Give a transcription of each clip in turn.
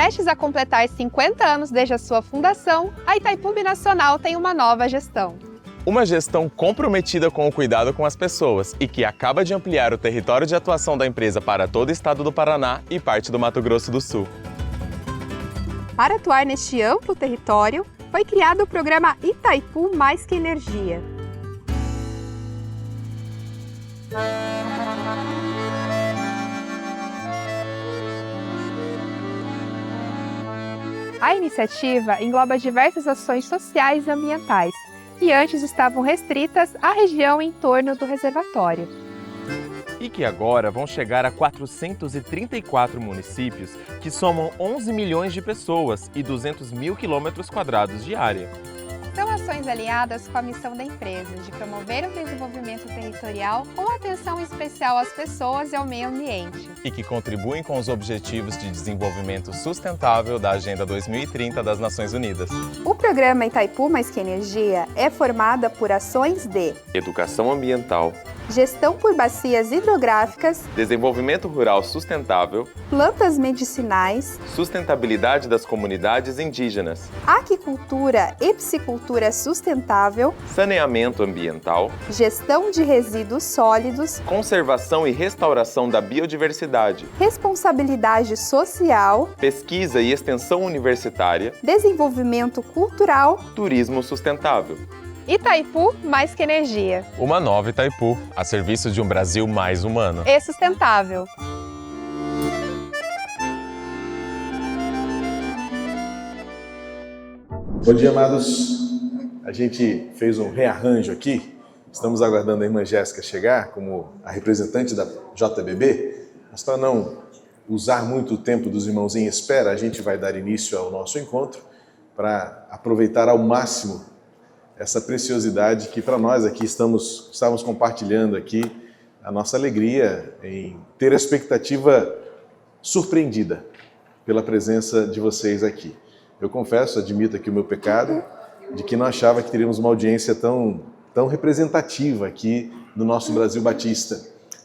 Prestes a completar 50 anos desde a sua fundação, a Itaipu Binacional tem uma nova gestão. Uma gestão comprometida com o cuidado com as pessoas e que acaba de ampliar o território de atuação da empresa para todo o estado do Paraná e parte do Mato Grosso do Sul. Para atuar neste amplo território, foi criado o programa Itaipu Mais que Energia. A iniciativa engloba diversas ações sociais e ambientais, que antes estavam restritas à região em torno do reservatório. E que agora vão chegar a 434 municípios, que somam 11 milhões de pessoas e 200 mil quilômetros quadrados de área. São ações alinhadas com a missão da empresa de promover o desenvolvimento territorial com atenção especial às pessoas e ao meio ambiente. E que contribuem com os Objetivos de Desenvolvimento Sustentável da Agenda 2030 das Nações Unidas. O programa Itaipu Mais que Energia é formado por ações de Educação ambiental, gestão por bacias hidrográficas, desenvolvimento rural sustentável, plantas medicinais, sustentabilidade das comunidades indígenas, aquicultura e piscicultura sustentável, saneamento ambiental, gestão de resíduos sólidos, conservação e restauração da biodiversidade, responsabilidade social, pesquisa e extensão universitária, desenvolvimento cultural, turismo sustentável. Itaipu Mais que Energia. Uma nova Itaipu, a serviço de um Brasil mais humano E sustentável. Bom dia, amados. A gente fez um rearranjo aqui. Estamos aguardando a irmã Jéssica chegar como a representante da JBB. Mas para não usar muito o tempo dos irmãos em espera, a gente vai dar início ao nosso encontro para aproveitar ao máximo essa preciosidade que para nós aqui estamos compartilhando aqui a nossa alegria em ter a expectativa surpreendida pela presença de vocês aqui. Eu confesso, admito aqui o meu pecado, de que não achava que teríamos uma audiência tão representativa aqui no nosso Brasil Batista,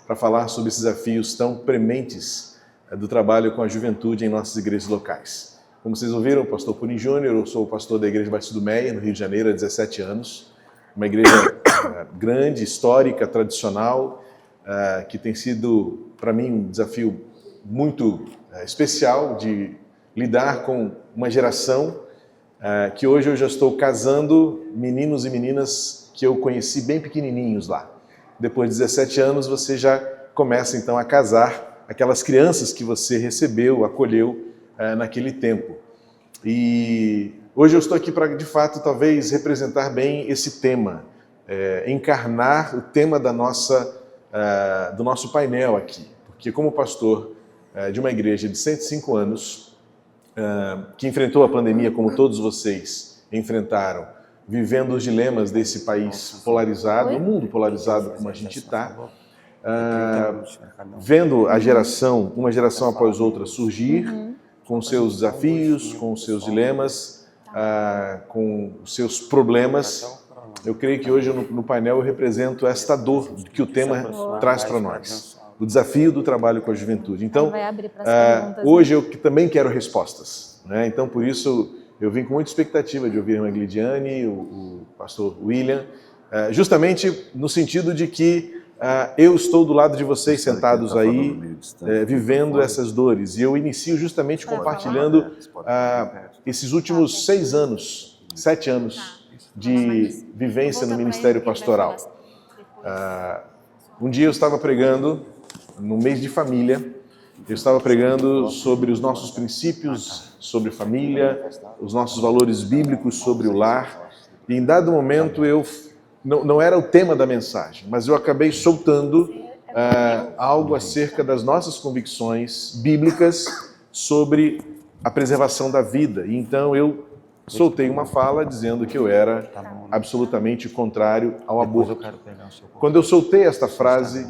para falar sobre esses desafios tão prementes do trabalho com a juventude em nossas igrejas locais. Como vocês ouviram, o pastor Purim Júnior, eu sou o pastor da Igreja Batista do Meia, no Rio de Janeiro, há 17 anos. Uma igreja grande, histórica, tradicional, que tem sido, para mim, um desafio muito especial de lidar com uma geração que hoje eu já estou casando meninos e meninas que eu conheci bem pequenininhos lá. Depois de 17 anos, você já começa então a casar aquelas crianças que você recebeu, acolheu naquele tempo. E hoje eu estou aqui para, de fato, talvez representar bem esse tema, encarnar o tema do nosso painel aqui. Porque como pastor de uma igreja de 105 anos, que enfrentou a pandemia como todos vocês enfrentaram, vivendo os dilemas desse país polarizado, um mundo polarizado como a gente está, vendo uma geração após outra surgir, com seus desafios, com seus dilemas, com os seus problemas. Eu creio que hoje no painel eu represento esta dor que o tema traz para nós. O desafio do trabalho com a juventude. Então, hoje eu também quero respostas, né? Então, por isso, eu vim com muita expectativa de ouvir a irmã Glidiane, o pastor William, justamente no sentido de que eu estou do lado de vocês, sentados aí, vivendo essas dores. E eu inicio justamente compartilhando esses últimos 7 anos de vivência no ministério pastoral. Um dia eu estava pregando, no mês de família, eu estava pregando sobre os nossos princípios, sobre família, os nossos valores bíblicos sobre o lar. E em dado momento não era o tema da mensagem, mas eu acabei soltando algo acerca das nossas convicções bíblicas sobre a preservação da vida. E então eu soltei uma fala dizendo que eu era absolutamente contrário ao aborto. Quando eu soltei esta frase,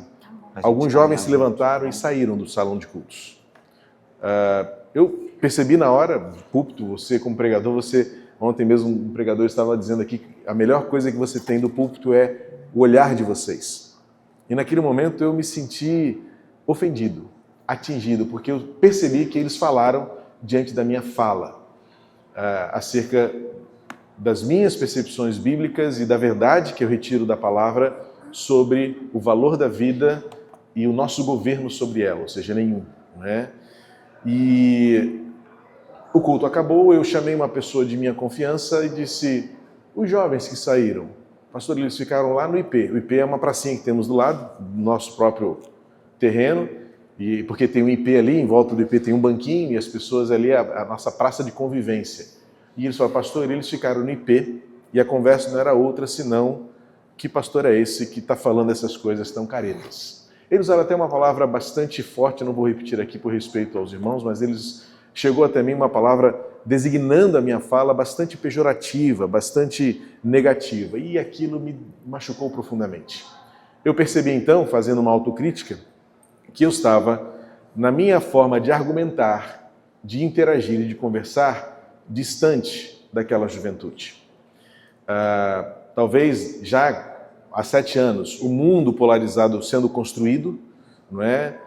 alguns jovens se levantaram e saíram do salão de cultos. Eu percebi na hora, púlpito, você como pregador, ontem mesmo um pregador estava dizendo aqui que a melhor coisa que você tem do púlpito é o olhar de vocês. E naquele momento eu me senti ofendido, atingido, porque eu percebi que eles falaram diante da minha fala acerca das minhas percepções bíblicas e da verdade que eu retiro da palavra sobre o valor da vida e o nosso governo sobre ela, ou seja, nenhum, né? E o culto acabou, eu chamei uma pessoa de minha confiança e disse: os jovens que saíram, pastor, eles ficaram lá no IP. O IP é uma pracinha que temos do lado, do nosso próprio terreno, e porque tem um IP ali, em volta do IP tem um banquinho, e as pessoas ali, a nossa praça de convivência. E eles falaram: pastor, eles ficaram no IP, e a conversa não era outra senão: que pastor é esse que está falando essas coisas tão caretas? Eles usaram até uma palavra bastante forte, não vou repetir aqui por respeito aos irmãos, mas chegou até mim uma palavra designando a minha fala bastante pejorativa, bastante negativa, e aquilo me machucou profundamente. Eu percebi então, fazendo uma autocrítica, que eu estava, na minha forma de argumentar, de interagir e de conversar, distante daquela juventude. Talvez já há 7 anos, o mundo polarizado sendo construído, não é?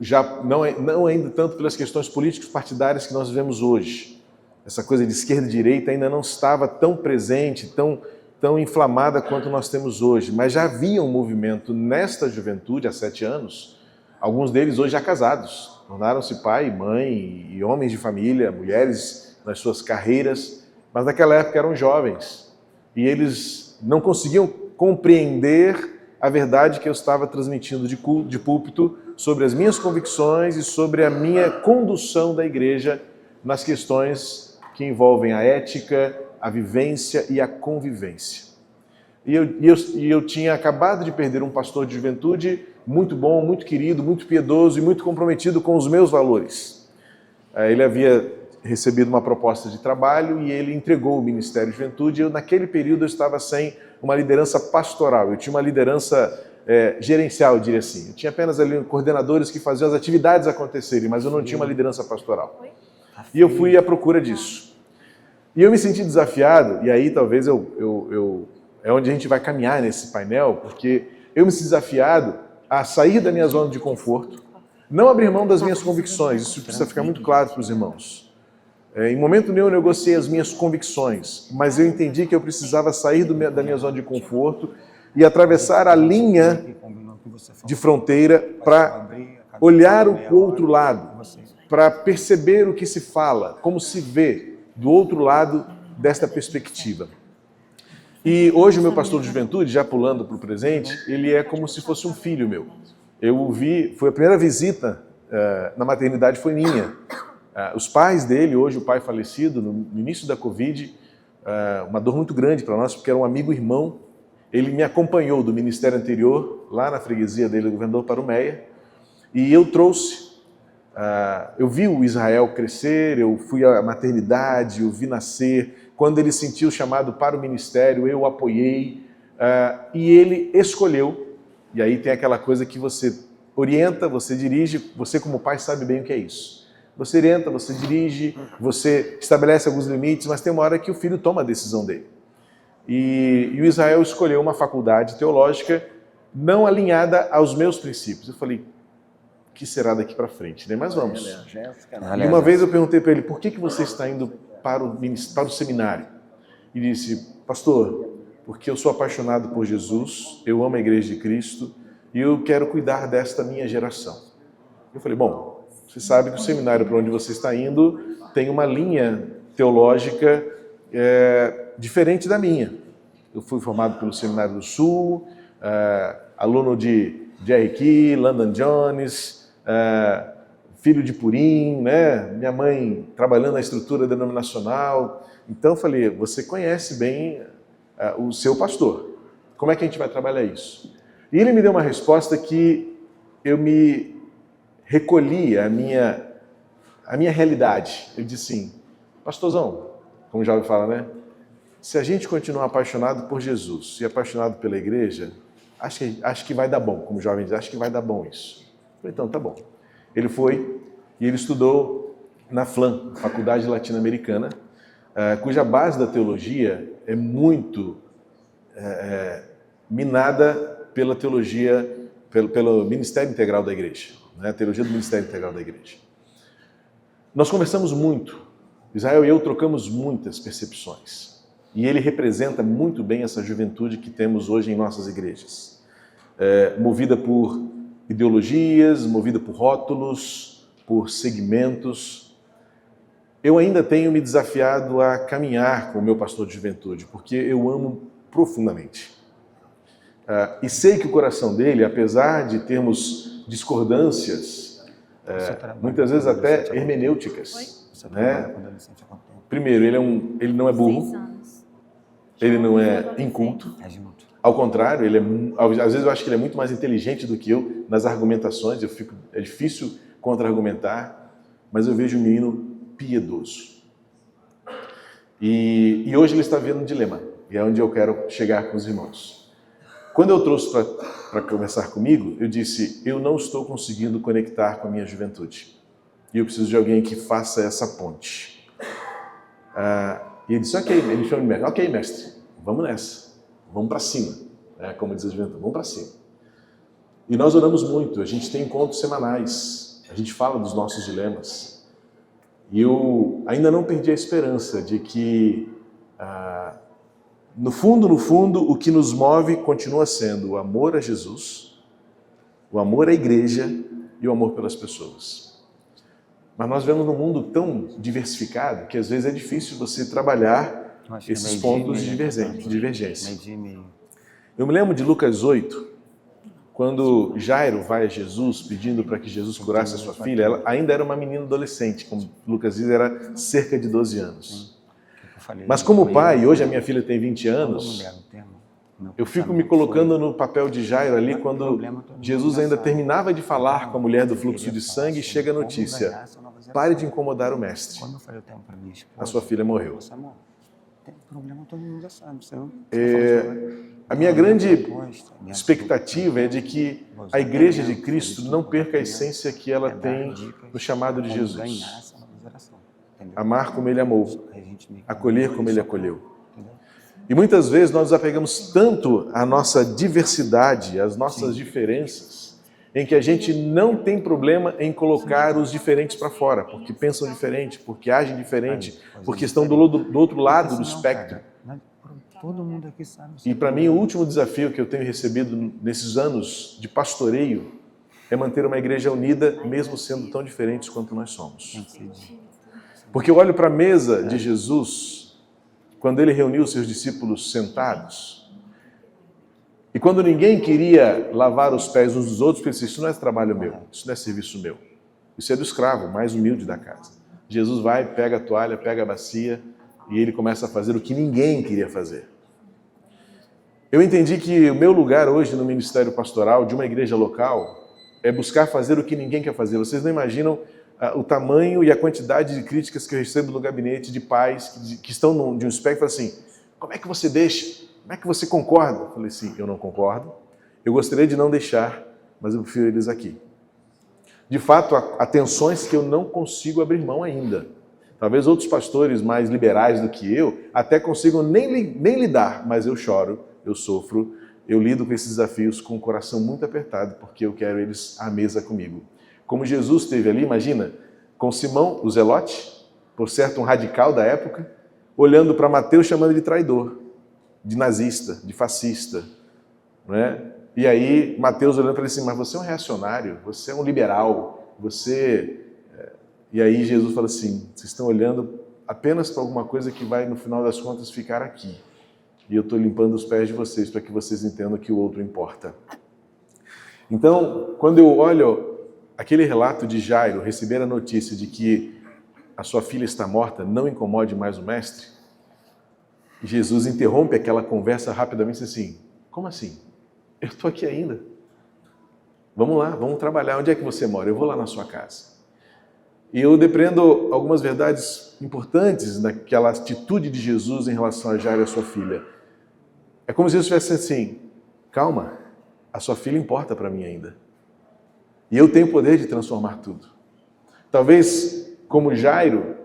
Já não ainda tanto pelas questões políticas partidárias que nós vivemos hoje. Essa coisa de esquerda e direita ainda não estava tão presente, tão inflamada quanto nós temos hoje, mas já havia um movimento nesta juventude há 7 anos, alguns deles hoje já casados, tornaram-se pai, mãe e homens de família, mulheres nas suas carreiras, mas naquela época eram jovens e eles não conseguiam compreender a verdade que eu estava transmitindo de púlpito sobre as minhas convicções e sobre a minha condução da igreja nas questões que envolvem a ética, a vivência e a convivência. E eu tinha acabado de perder um pastor de juventude muito bom, muito querido, muito piedoso e muito comprometido com os meus valores. Ele havia recebido uma proposta de trabalho e ele entregou o Ministério de Juventude. Naquele período eu estava sem uma liderança pastoral, eu tinha uma liderança gerencial, eu diria assim. Eu tinha apenas ali coordenadores que faziam as atividades acontecerem, mas eu não tinha uma liderança pastoral. E eu fui à procura disso. E eu me senti desafiado, e aí talvez é onde a gente vai caminhar nesse painel, porque eu me senti desafiado a sair da minha zona de conforto, não abrir mão das minhas convicções, isso precisa ficar muito claro para os irmãos. Em momento nenhum eu negociei as minhas convicções, mas eu entendi que eu precisava sair da minha zona de conforto e atravessar a linha de fronteira para olhar o outro lado, para perceber o que se fala, como se vê do outro lado desta perspectiva. E hoje o meu pastor de juventude, já pulando para o presente, ele é como se fosse um filho meu. Eu o vi, foi a primeira visita na maternidade, foi minha. Os pais dele, hoje o pai falecido, no início da Covid, uma dor muito grande para nós, porque era um amigo-irmão. Ele me acompanhou do ministério anterior, lá na freguesia dele, o governador Parumeia, e eu trouxe. Eu vi o Israel crescer, eu fui à maternidade, eu vi nascer. Quando ele sentiu o chamado para o ministério, eu o apoiei, e ele escolheu. E aí tem aquela coisa que você orienta, você dirige, você como pai sabe bem o que é isso. Você orienta, você dirige, você estabelece alguns limites, mas tem uma hora que o filho toma a decisão dele. E o Israel escolheu uma faculdade teológica não alinhada aos meus princípios. Eu falei: o que será daqui para frente, né? Mas vamos. E uma vez eu perguntei para ele: por que você está indo para o seminário? E disse: pastor, porque eu sou apaixonado por Jesus, eu amo a igreja de Cristo e eu quero cuidar desta minha geração. Eu falei: bom, você sabe que o seminário para onde você está indo tem uma linha teológica diferente da minha. Eu fui formado pelo Seminário do Sul, aluno de Jerry Key, Landon Jones, filho de Purim, né? Minha mãe trabalhando na estrutura denominacional. Então eu falei: você conhece bem o seu pastor, como é que a gente vai trabalhar isso? E ele me deu uma resposta que eu me recolhi a minha realidade. Ele disse assim: pastorzão, como o jovem fala, né? Se a gente continuar apaixonado por Jesus e apaixonado pela igreja, acho que vai dar bom, como o jovem diz, acho que vai dar bom isso. Eu falei: então, tá bom. Ele foi e ele estudou na FLAM, Faculdade Latino-Americana, cuja base da teologia é muito minada pela teologia, pelo Ministério Integral da Igreja, né? A teologia do Ministério Integral da Igreja. Nós conversamos muito, Israel e eu trocamos muitas percepções. E ele representa muito bem essa juventude que temos hoje em nossas igrejas. Movida por ideologias, movida por rótulos, por segmentos. Eu ainda tenho me desafiado a caminhar com o meu pastor de juventude, porque eu amo profundamente. E sei que o coração dele, apesar de termos discordâncias, muitas vezes até hermenêuticas, né? Primeiro, ele não é burro, ele não é inculto. Ao contrário, às vezes eu acho que ele é muito mais inteligente do que eu nas argumentações. É difícil contra-argumentar, mas eu vejo um menino piedoso. E hoje ele está vendo um dilema, e é onde eu quero chegar com os irmãos. Quando eu trouxe para conversar comigo, eu disse, eu não estou conseguindo conectar com a minha juventude. E eu preciso de alguém que faça essa ponte. E ele disse, ele chama de mestre. Ok, mestre, vamos nessa. Vamos para cima. Como diz a juventude, vamos para cima. E nós oramos muito, a gente tem encontros semanais, a gente fala dos nossos dilemas. E eu ainda não perdi a esperança de que, no fundo, o que nos move continua sendo o amor a Jesus, o amor à igreja e o amor pelas pessoas. Mas nós vivemos num mundo tão diversificado que às vezes é difícil você trabalhar esses pontos de divergência. Eu me lembro de Lucas 8, quando Jairo vai a Jesus pedindo para que Jesus curasse a sua filha. Ela ainda era uma menina adolescente, como Lucas diz, era cerca de 12 anos. Mas como pai, hoje a minha filha tem 20 anos, eu fico me colocando no papel de Jairo ali quando Jesus ainda terminava de falar com a mulher do fluxo de sangue e chega a notícia, pare de incomodar o mestre, a sua filha morreu. A minha grande expectativa é de que a Igreja de Cristo não perca a essência que ela tem no chamado de Jesus. Amar como Ele amou, acolher como Ele acolheu. E muitas vezes nós nos apegamos tanto à nossa diversidade, às nossas diferenças, em que a gente não tem problema em colocar os diferentes para fora, porque pensam diferente, porque agem diferente, porque estão do outro lado do espectro. E para mim o último desafio que eu tenho recebido nesses anos de pastoreio é manter uma igreja unida, mesmo sendo tão diferentes quanto nós somos. Porque eu olho para a mesa de Jesus, quando ele reuniu seus discípulos sentados, e quando ninguém queria lavar os pés uns dos outros, ele disse, isso não é trabalho meu, isso não é serviço meu, isso é do escravo, mais humilde da casa. Jesus vai, pega a toalha, pega a bacia, e ele começa a fazer o que ninguém queria fazer. Eu entendi que o meu lugar hoje no ministério pastoral de uma igreja local é buscar fazer o que ninguém quer fazer. Vocês não imaginam o tamanho e a quantidade de críticas que eu recebo no gabinete de pais que estão de um espectro e falam assim, como é que você deixa? Como é que você concorda? Eu falei assim, eu não concordo, eu gostaria de não deixar, mas eu prefiro eles aqui. De fato, há tensões que eu não consigo abrir mão ainda. Talvez outros pastores mais liberais do que eu até consigam nem lidar, mas eu choro, eu sofro, eu lido com esses desafios com o coração muito apertado, porque eu quero eles à mesa comigo. Como Jesus esteve ali, imagina, com Simão, o Zelote, por certo um radical da época, olhando para Mateus chamando de traidor, de nazista, de fascista, não é? E aí Mateus olhando para ele assim, mas você é um reacionário, você é um liberal, E aí Jesus fala assim, vocês estão olhando apenas para alguma coisa que vai, no final das contas, ficar aqui. E eu estou limpando os pés de vocês para que vocês entendam que o outro importa. Então, quando eu olho aquele relato de Jairo receber a notícia de que a sua filha está morta, não incomode mais o mestre, Jesus interrompe aquela conversa rapidamente e diz assim, como assim? Eu estou aqui ainda. Vamos lá, vamos trabalhar. Onde é que você mora? Eu vou lá na sua casa. E eu depreendo algumas verdades importantes naquela atitude de Jesus em relação a Jairo e a sua filha. É como se Jesus estivesse assim, calma, a sua filha importa para mim ainda. E eu tenho o poder de transformar tudo. Talvez, como Jairo,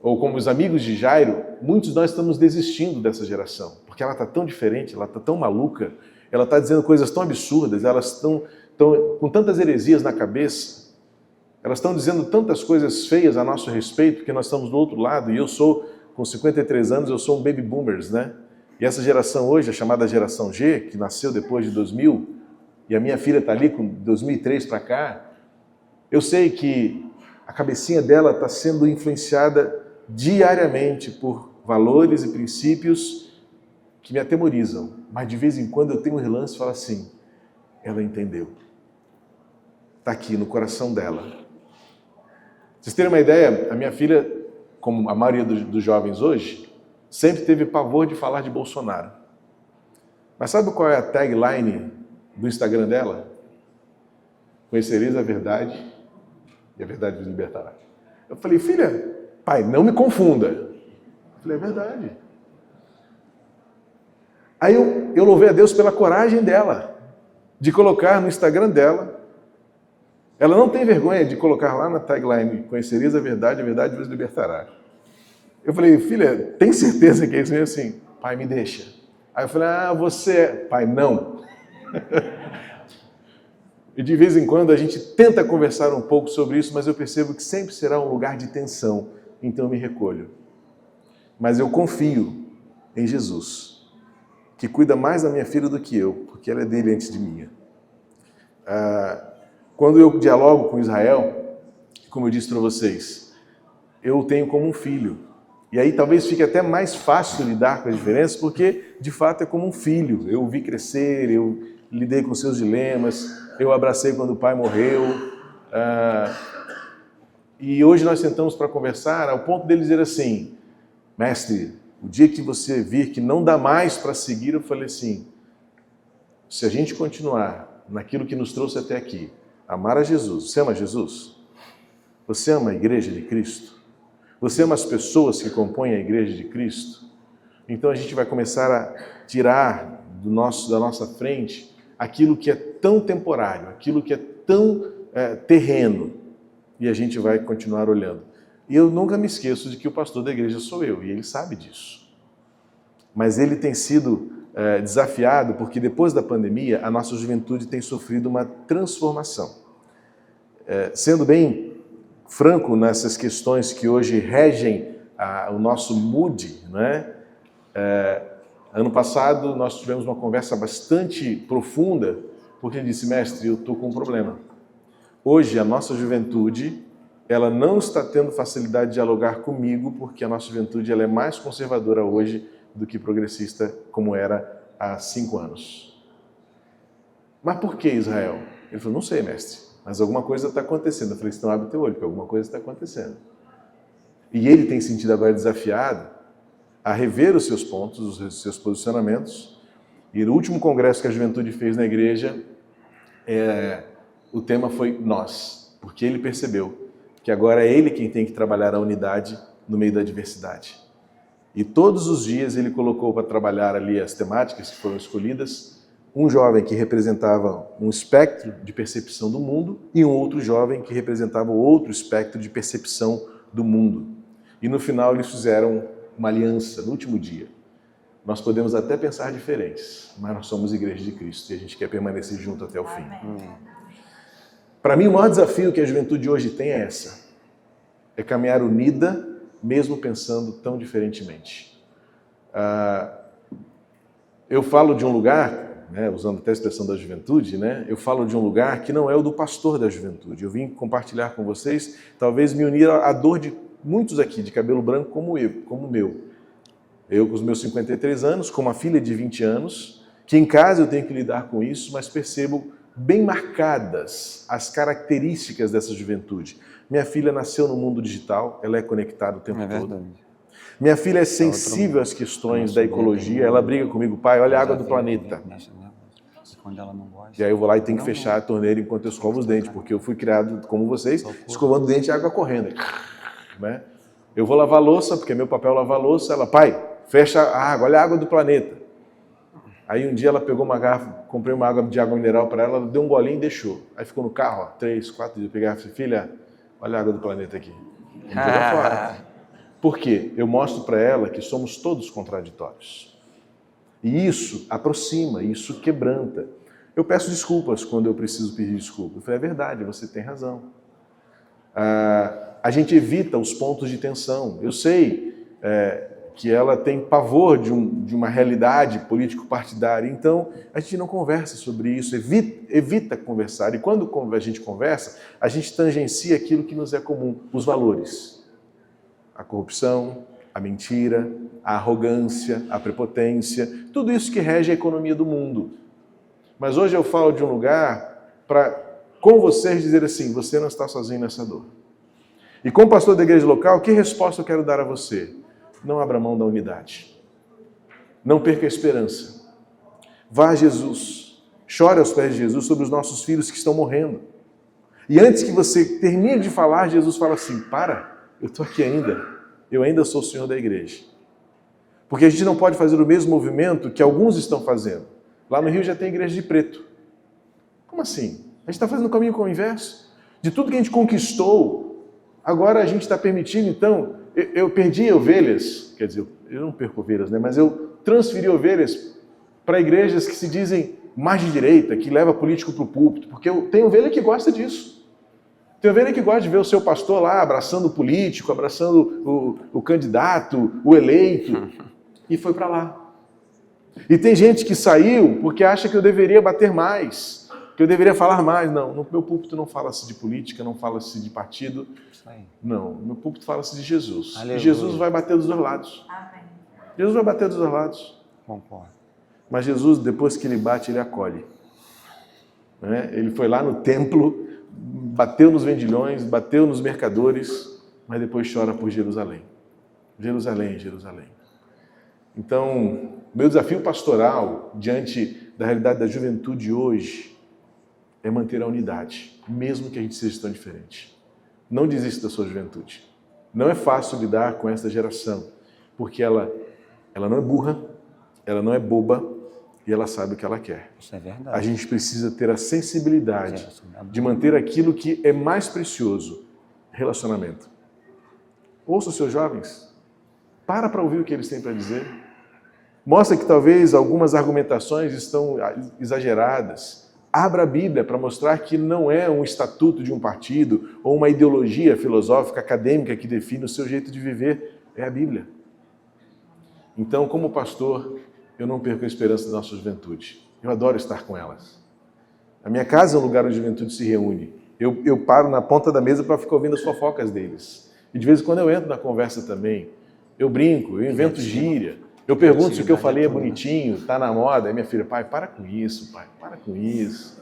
ou como os amigos de Jairo, muitos de nós estamos desistindo dessa geração, porque ela está tão diferente, ela está tão maluca, ela está dizendo coisas tão absurdas, elas estão com tantas heresias na cabeça, Elas estão dizendo tantas coisas feias a nosso respeito, porque nós estamos do outro lado, e eu sou, com 53 anos, eu sou um baby boomers, né? E essa geração hoje, a chamada geração G, que nasceu depois de 2000, e a minha filha está ali com 2003 para cá, eu sei que a cabecinha dela está sendo influenciada diariamente por valores e princípios que me atemorizam. Mas de vez em quando eu tenho um relance e falo assim, ela entendeu. Está aqui no coração dela. Pra vocês terem uma ideia, a minha filha, como a maioria dos jovens hoje, sempre teve pavor de falar de Bolsonaro. Mas sabe qual é a tagline do Instagram dela? Conhecereis a verdade e a verdade vos libertará. Eu falei, filha, pai, não me confunda. Eu falei, é verdade. Aí eu louvei a Deus pela coragem dela, de colocar no Instagram dela. Ela não tem vergonha de colocar lá na tagline, conhecereis a verdade vos libertará. Eu falei, filha, tem certeza que é isso mesmo? Assim, pai, me deixa. Aí eu falei, você... Pai, não. E de vez em quando a gente tenta conversar um pouco sobre isso, mas eu percebo que sempre será um lugar de tensão, então eu me recolho. Mas eu confio em Jesus, que cuida mais da minha filha do que eu, porque ela é dele antes de minha. Quando eu dialogo com Israel, como eu disse para vocês, eu o tenho como um filho. E aí talvez fique até mais fácil lidar com as diferenças, porque de fato é como um filho. Eu o vi crescer, eu lidei com seus dilemas, eu abracei quando o pai morreu. E hoje nós sentamos para conversar ao ponto dele dizer assim, mestre, o dia que você vir que não dá mais para seguir, eu falei assim, se a gente continuar naquilo que nos trouxe até aqui, amar a Jesus, você ama Jesus? Você ama a igreja de Cristo? Você ama as pessoas que compõem a igreja de Cristo? Então a gente vai começar a tirar da nossa frente aquilo que é tão temporário, aquilo que é tão terreno, e a gente vai continuar olhando. E eu nunca me esqueço de que o pastor da igreja sou eu, e ele sabe disso. Mas ele tem sido desafiado porque depois da pandemia a nossa juventude tem sofrido uma transformação. Sendo bem franco nessas questões que hoje regem o nosso mood, né? Ano passado nós tivemos uma conversa bastante profunda, porque ele disse, mestre, eu estou com um problema. Hoje a nossa juventude, ela não está tendo facilidade de dialogar comigo, porque a nossa juventude ela é mais conservadora hoje do que progressista como era há 5 anos. Mas por que, Israel? Ele falou, não sei, mestre, mas alguma coisa está acontecendo. Eu falei, então abre teu olho, porque alguma coisa está acontecendo. E ele tem sentido agora desafiado a rever os seus pontos, os seus posicionamentos. E no último congresso que a juventude fez na igreja, o tema foi nós, porque ele percebeu que agora é ele quem tem que trabalhar a unidade no meio da diversidade. E todos os dias ele colocou para trabalhar ali as temáticas que foram escolhidas, um jovem que representava um espectro de percepção do mundo e um outro jovem que representava outro espectro de percepção do mundo. E no final eles fizeram uma aliança no último dia. Nós podemos até pensar diferentes, mas nós somos igreja de Cristo e a gente quer permanecer junto até o fim. Para mim, o maior desafio que a juventude hoje tem é é caminhar unida, mesmo pensando tão diferentemente. Eu falo de um lugar, né, usando até a expressão da juventude, né, eu falo de um lugar que não é o do pastor da juventude. Eu vim compartilhar com vocês, talvez me unir à dor de muitos aqui, de cabelo branco como o meu. Eu com os meus 53 anos, com uma filha de 20 anos, que em casa eu tenho que lidar com isso, mas percebo bem marcadas as características dessa juventude. Minha filha nasceu no mundo digital, ela é conectada o tempo todo. Minha filha é sensível às questões da ecologia, ela briga comigo, pai, olha a água do planeta. E aí eu vou lá e tenho que fechar a torneira enquanto eu escovo os dentes, porque eu fui criado como vocês, escovando o dente e a água correndo. Né? Eu vou lavar a louça, porque é meu papel lavar a louça, ela, pai, fecha a água, olha a água do planeta. Aí um dia ela pegou uma garrafa, comprei uma água de água mineral para ela, deu um golinho e deixou. Aí ficou no carro, 3, 4 dias, eu peguei e falei, filha, olha a água do planeta aqui. Vamos jogar fora. Por quê? Eu mostro para ela que somos todos contraditórios. E isso aproxima, isso quebranta. Eu peço desculpas quando eu preciso pedir desculpa. Eu falei, é verdade, você tem razão. A gente evita os pontos de tensão. Eu sei que ela tem pavor de uma realidade político-partidária, então a gente não conversa sobre isso, evita conversar. E quando a gente conversa, a gente tangencia aquilo que nos é comum, os valores. A corrupção, a mentira, a arrogância, a prepotência, tudo isso que rege a economia do mundo. Mas hoje eu falo de um lugar para, com vocês, dizer assim, você não está sozinho nessa dor. E como pastor da igreja local, que resposta eu quero dar a você? Não abra mão da unidade. Não perca a esperança. Vá a Jesus. Chore aos pés de Jesus sobre os nossos filhos que estão morrendo. E antes que você termine de falar, Jesus fala assim, para, eu estou aqui ainda. Eu ainda sou o Senhor da igreja. Porque a gente não pode fazer o mesmo movimento que alguns estão fazendo. Lá no Rio já tem igreja de preto. Como assim? A gente está fazendo o caminho com o inverso. De tudo que a gente conquistou, agora a gente está permitindo, então, eu perdi ovelhas, quer dizer, eu não perco ovelhas, né? Mas eu transferi ovelhas para igrejas que se dizem mais de direita, que leva político para o púlpito, porque tem ovelha que gosta disso. Tem ovelha que gosta de ver o seu pastor lá abraçando o político, abraçando o candidato, o eleito, e foi para lá. E tem gente que saiu porque acha que eu deveria bater mais, que eu deveria falar mais. Não, no meu púlpito não fala-se de política, não fala-se de partido. Não, no meu púlpito fala-se de Jesus. Aleluia. E Jesus vai bater dos dois lados. Amém. Jesus vai bater dos dois lados. Concordo. Mas Jesus, depois que ele bate, ele acolhe. Né? Ele foi lá no templo, bateu nos vendilhões, bateu nos mercadores, mas depois chora por Jerusalém. Jerusalém, Jerusalém. Então, meu desafio pastoral diante da realidade da juventude hoje é manter a unidade, mesmo que a gente seja tão diferente. Não desista da sua juventude. Não é fácil lidar com essa geração, porque ela não é burra, ela não é boba e ela sabe o que ela quer. Isso é verdade. A gente precisa ter a sensibilidade de manter aquilo que é mais precioso, relacionamento. Ouça os seus jovens. Para ouvir o que eles têm para dizer. Mostra que talvez algumas argumentações estão exageradas. Abra a Bíblia para mostrar que não é um estatuto de um partido ou uma ideologia filosófica, acadêmica que define o seu jeito de viver. É a Bíblia. Então, como pastor, eu não perco a esperança da nossa juventude. Eu adoro estar com elas. A minha casa é um lugar onde a juventude se reúne. Eu paro na ponta da mesa para ficar ouvindo as fofocas deles. E de vez em quando eu entro na conversa também. Eu brinco, eu invento gíria. Eu pergunto se o que eu falei é bonitinho, está na moda. Aí minha filha, pai, para com isso, pai, para com isso.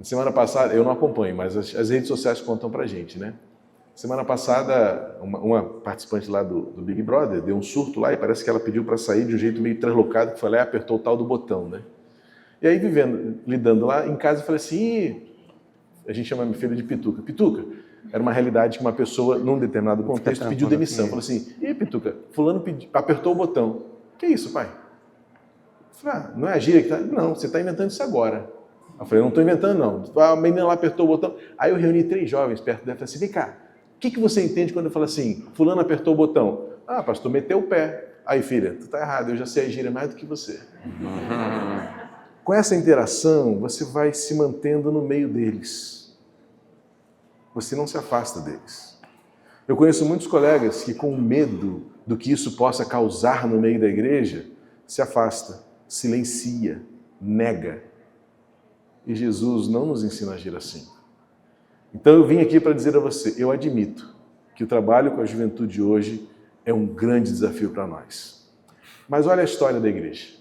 Semana passada, eu não acompanho, mas as redes sociais contam pra gente, né? Semana passada, uma participante lá do Big Brother deu um surto lá e parece que ela pediu para sair de um jeito meio translocado, que foi lá e apertou o tal do botão, né? E aí, lidando lá em casa, eu falei assim, a gente chama minha filha de Pituca. Pituca, era uma realidade que uma pessoa, num determinado contexto, pediu demissão. Falou assim, Pituca, fulano apertou o botão. Que isso, pai? Eu falei, não é a gíria que está... Não, você está inventando isso agora. Eu falei, não estou inventando, não. A menina lá apertou o botão. Aí eu reuni 3 jovens perto dela e falei assim, vem cá, o que você entende quando eu falo assim, fulano apertou o botão? Ah, pastor, meteu o pé. Aí, filha, tu está errado, eu já sei a gíria mais do que você. Com essa interação, você vai se mantendo no meio deles. Você não se afasta deles. Eu conheço muitos colegas que, com medo do que isso possa causar no meio da igreja, se afasta, silencia, nega. E Jesus não nos ensina a agir assim. Então eu vim aqui para dizer a você, eu admito que o trabalho com a juventude hoje é um grande desafio para nós. Mas olha a história da igreja.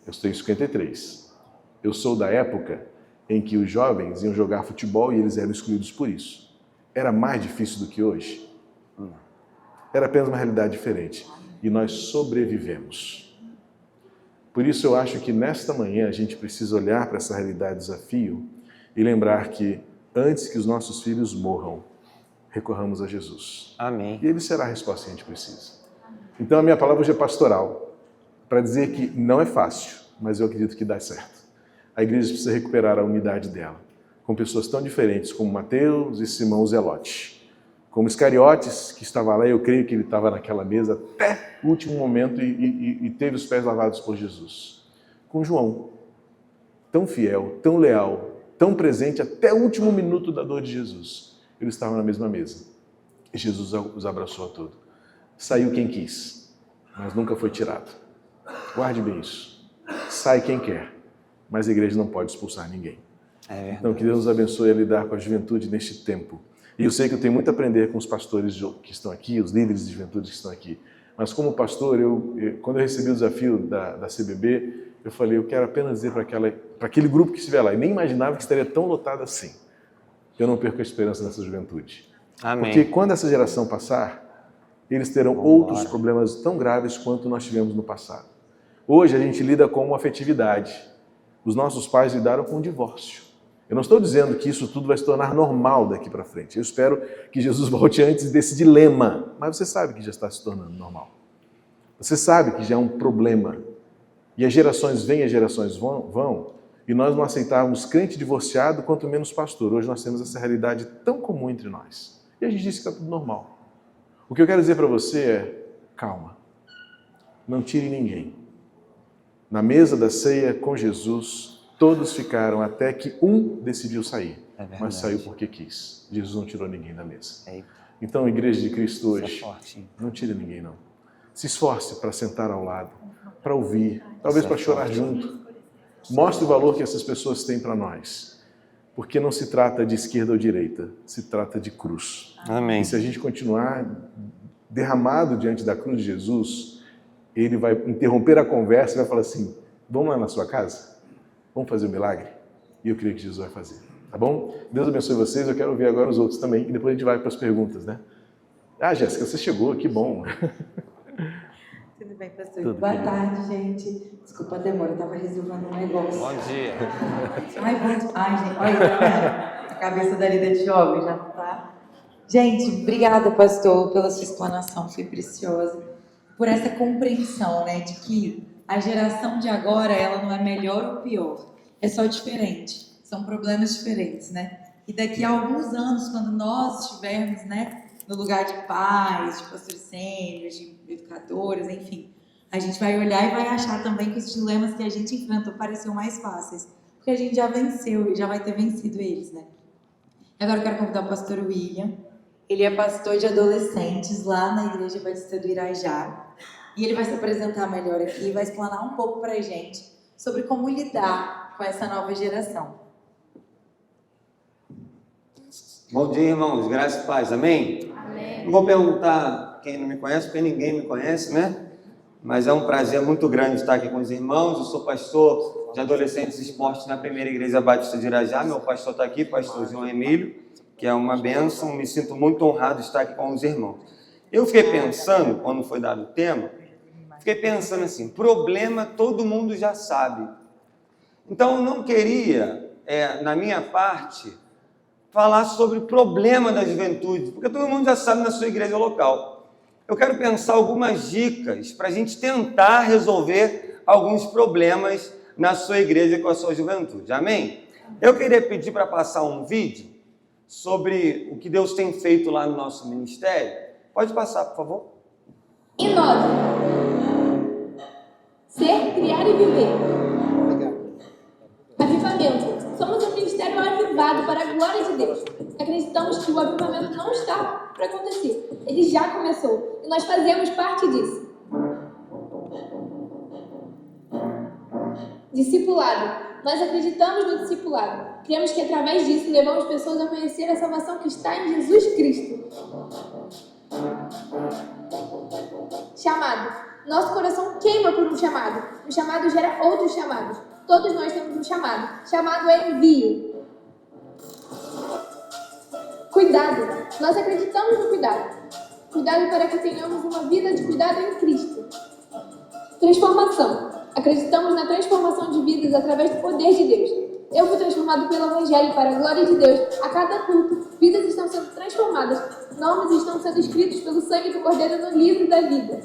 Eu tenho 53. Eu sou da época em que os jovens iam jogar futebol e eles eram excluídos por isso. Era mais difícil do que hoje? Era apenas uma realidade diferente. E nós sobrevivemos. Por isso eu acho que nesta manhã a gente precisa olhar para essa realidade desafio e lembrar que antes que os nossos filhos morram, recorramos a Jesus. Amém. E Ele será a resposta que a gente precisa. Então a minha palavra hoje é pastoral, para dizer que não é fácil, mas eu acredito que dá certo. A igreja precisa recuperar a unidade dela, com pessoas tão diferentes como Mateus e Simão Zelote, como Iscariotes, que estava lá, eu creio que ele estava naquela mesa até o último momento e teve os pés lavados por Jesus. Com João, tão fiel, tão leal, tão presente até o último minuto da dor de Jesus. Eles estavam na mesma mesa. E Jesus os abraçou a todos. Saiu quem quis, mas nunca foi tirado. Guarde bem isso. Sai quem quer, mas a igreja não pode expulsar ninguém. Então, que Deus nos abençoe a lidar com a juventude neste tempo. E eu sei que eu tenho muito a aprender com os pastores que estão aqui, os líderes de juventude que estão aqui. Mas como pastor, quando eu recebi o desafio da CBB, eu falei, eu quero apenas dizer para aquele grupo que estiver lá, e nem imaginava que estaria tão lotado assim, eu não perco a esperança nessa juventude. Amém. Porque quando essa geração passar, eles terão outros problemas tão graves quanto nós tivemos no passado. Hoje a gente lida com uma afetividade. Os nossos pais lidaram com o divórcio. Eu não estou dizendo que isso tudo vai se tornar normal daqui para frente. Eu espero que Jesus volte antes desse dilema. Mas você sabe que já está se tornando normal. Você sabe que já é um problema. E as gerações vêm, as gerações vão. E nós não aceitávamos crente divorciado, quanto menos pastor. Hoje nós temos essa realidade tão comum entre nós. E a gente diz que está tudo normal. O que eu quero dizer para você é, calma. Não tire ninguém. Na mesa da ceia com Jesus, todos ficaram até que um decidiu sair. Mas saiu porque quis. Jesus não tirou ninguém da mesa. Então, a Igreja de Cristo hoje, não tire ninguém não. Se esforce para sentar ao lado, para ouvir, talvez para chorar junto. Mostre o valor que essas pessoas têm para nós. Porque não se trata de esquerda ou direita, se trata de cruz. Amém. E se a gente continuar derramado diante da cruz de Jesus, ele vai interromper a conversa e vai falar assim, vamos lá na sua casa? Vamos fazer o milagre? E eu creio que Jesus vai fazer. Tá bom? Deus abençoe vocês. Eu quero ouvir agora os outros também. E depois a gente vai para as perguntas, né? Ah, Jéssica, você chegou. Que bom. Tudo bem, pastor? Boa tarde, gente. Desculpa a demora, eu estava resolvendo um negócio. Bom dia. Ai, gente. Olha, tá vendo? A cabeça da Lida de jovem já tá. Gente, obrigada, pastor, pela sua explanação. Foi preciosa. Por essa compreensão, né, de que a geração de agora, ela não é melhor ou pior. É só diferente. São problemas diferentes, né? E daqui a alguns anos, quando nós estivermos, né, no lugar de pais, de pastores sêniores, de educadores, enfim, a gente vai olhar e vai achar também que os dilemas que a gente enfrentou pareciam mais fáceis. Porque a gente já venceu e já vai ter vencido eles, né? Agora eu quero convidar o pastor William. Ele é pastor de adolescentes lá na Igreja Batista do Irajá. E ele vai se apresentar melhor aqui e vai explanar um pouco para a gente sobre como lidar com essa nova geração. Bom dia, irmãos. Graças e paz. Amém? Amém. Não vou perguntar quem não me conhece, porque ninguém me conhece, né? Mas é um prazer muito grande estar aqui com os irmãos. Eu sou pastor de adolescentes e esportes na Primeira Igreja Batista de Irajá. Meu pastor está aqui, pastor João Emílio, que é uma bênção. Me sinto muito honrado de estar aqui com os irmãos. Eu fiquei pensando, quando foi dado o tema, fiquei pensando assim, problema todo mundo já sabe. Então eu não queria, na minha parte, falar sobre o problema da juventude, porque todo mundo já sabe na sua igreja local. Eu quero pensar algumas dicas para a gente tentar resolver alguns problemas na sua igreja com a sua juventude. Amém? Eu queria pedir para passar um vídeo sobre o que Deus tem feito lá no nosso ministério. Pode passar, por favor. E 9. Ser, criar e viver. Avivamento. Somos um ministério avivado para a glória de Deus. Acreditamos que o avivamento não está para acontecer. Ele já começou e nós fazemos parte disso. Discipulado. Nós acreditamos no discipulado. Cremos que através disso levamos pessoas a conhecer a salvação que está em Jesus Cristo. Chamado. Nosso coração queima por um chamado. Um chamado gera outros chamados. Todos nós temos um chamado. Chamado é envio. Cuidado. Nós acreditamos no cuidado. Cuidado para que tenhamos uma vida de cuidado em Cristo. Transformação. Acreditamos na transformação de vidas através do poder de Deus. Eu fui transformado pelo Evangelho para a glória de Deus. A cada culto, vidas estão sendo transformadas. Nomes estão sendo escritos pelo sangue do Cordeiro no livro da vida.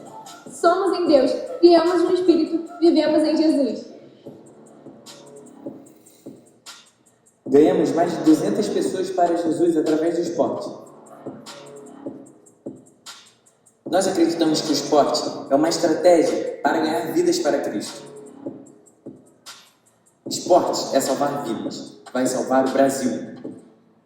Somos em Deus, criamos no Espírito, vivemos em Jesus. Ganhamos mais de 200 pessoas para Jesus através do esporte. Nós acreditamos que o esporte é uma estratégia para ganhar vidas para Cristo. Esporte é salvar vidas, vai salvar o Brasil.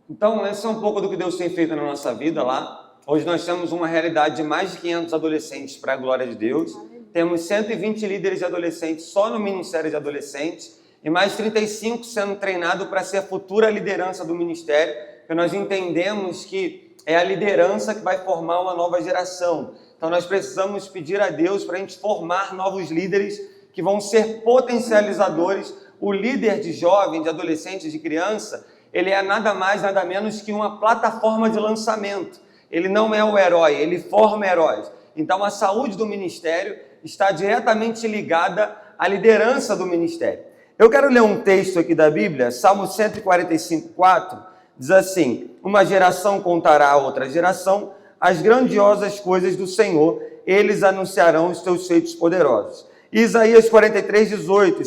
Então, esse é um pouco do que Deus tem feito na nossa vida lá. Hoje nós temos uma realidade de mais de 500 adolescentes para a glória de Deus. Temos 120 líderes de adolescentes só no Ministério de Adolescentes e mais 35 sendo treinados para ser a futura liderança do Ministério, porque nós entendemos que é a liderança que vai formar uma nova geração. Então nós precisamos pedir a Deus para a gente formar novos líderes que vão ser potencializadores. O líder de jovem, de adolescente, de criança, ele é nada mais, nada menos que uma plataforma de lançamento. Ele não é o herói, ele forma heróis. Então a saúde do ministério está diretamente ligada à liderança do ministério. Eu quero ler um texto aqui da Bíblia, Salmo 145:4, diz assim: uma geração contará a outra geração as grandiosas coisas do Senhor, eles anunciarão os teus feitos poderosos. Isaías 43:18,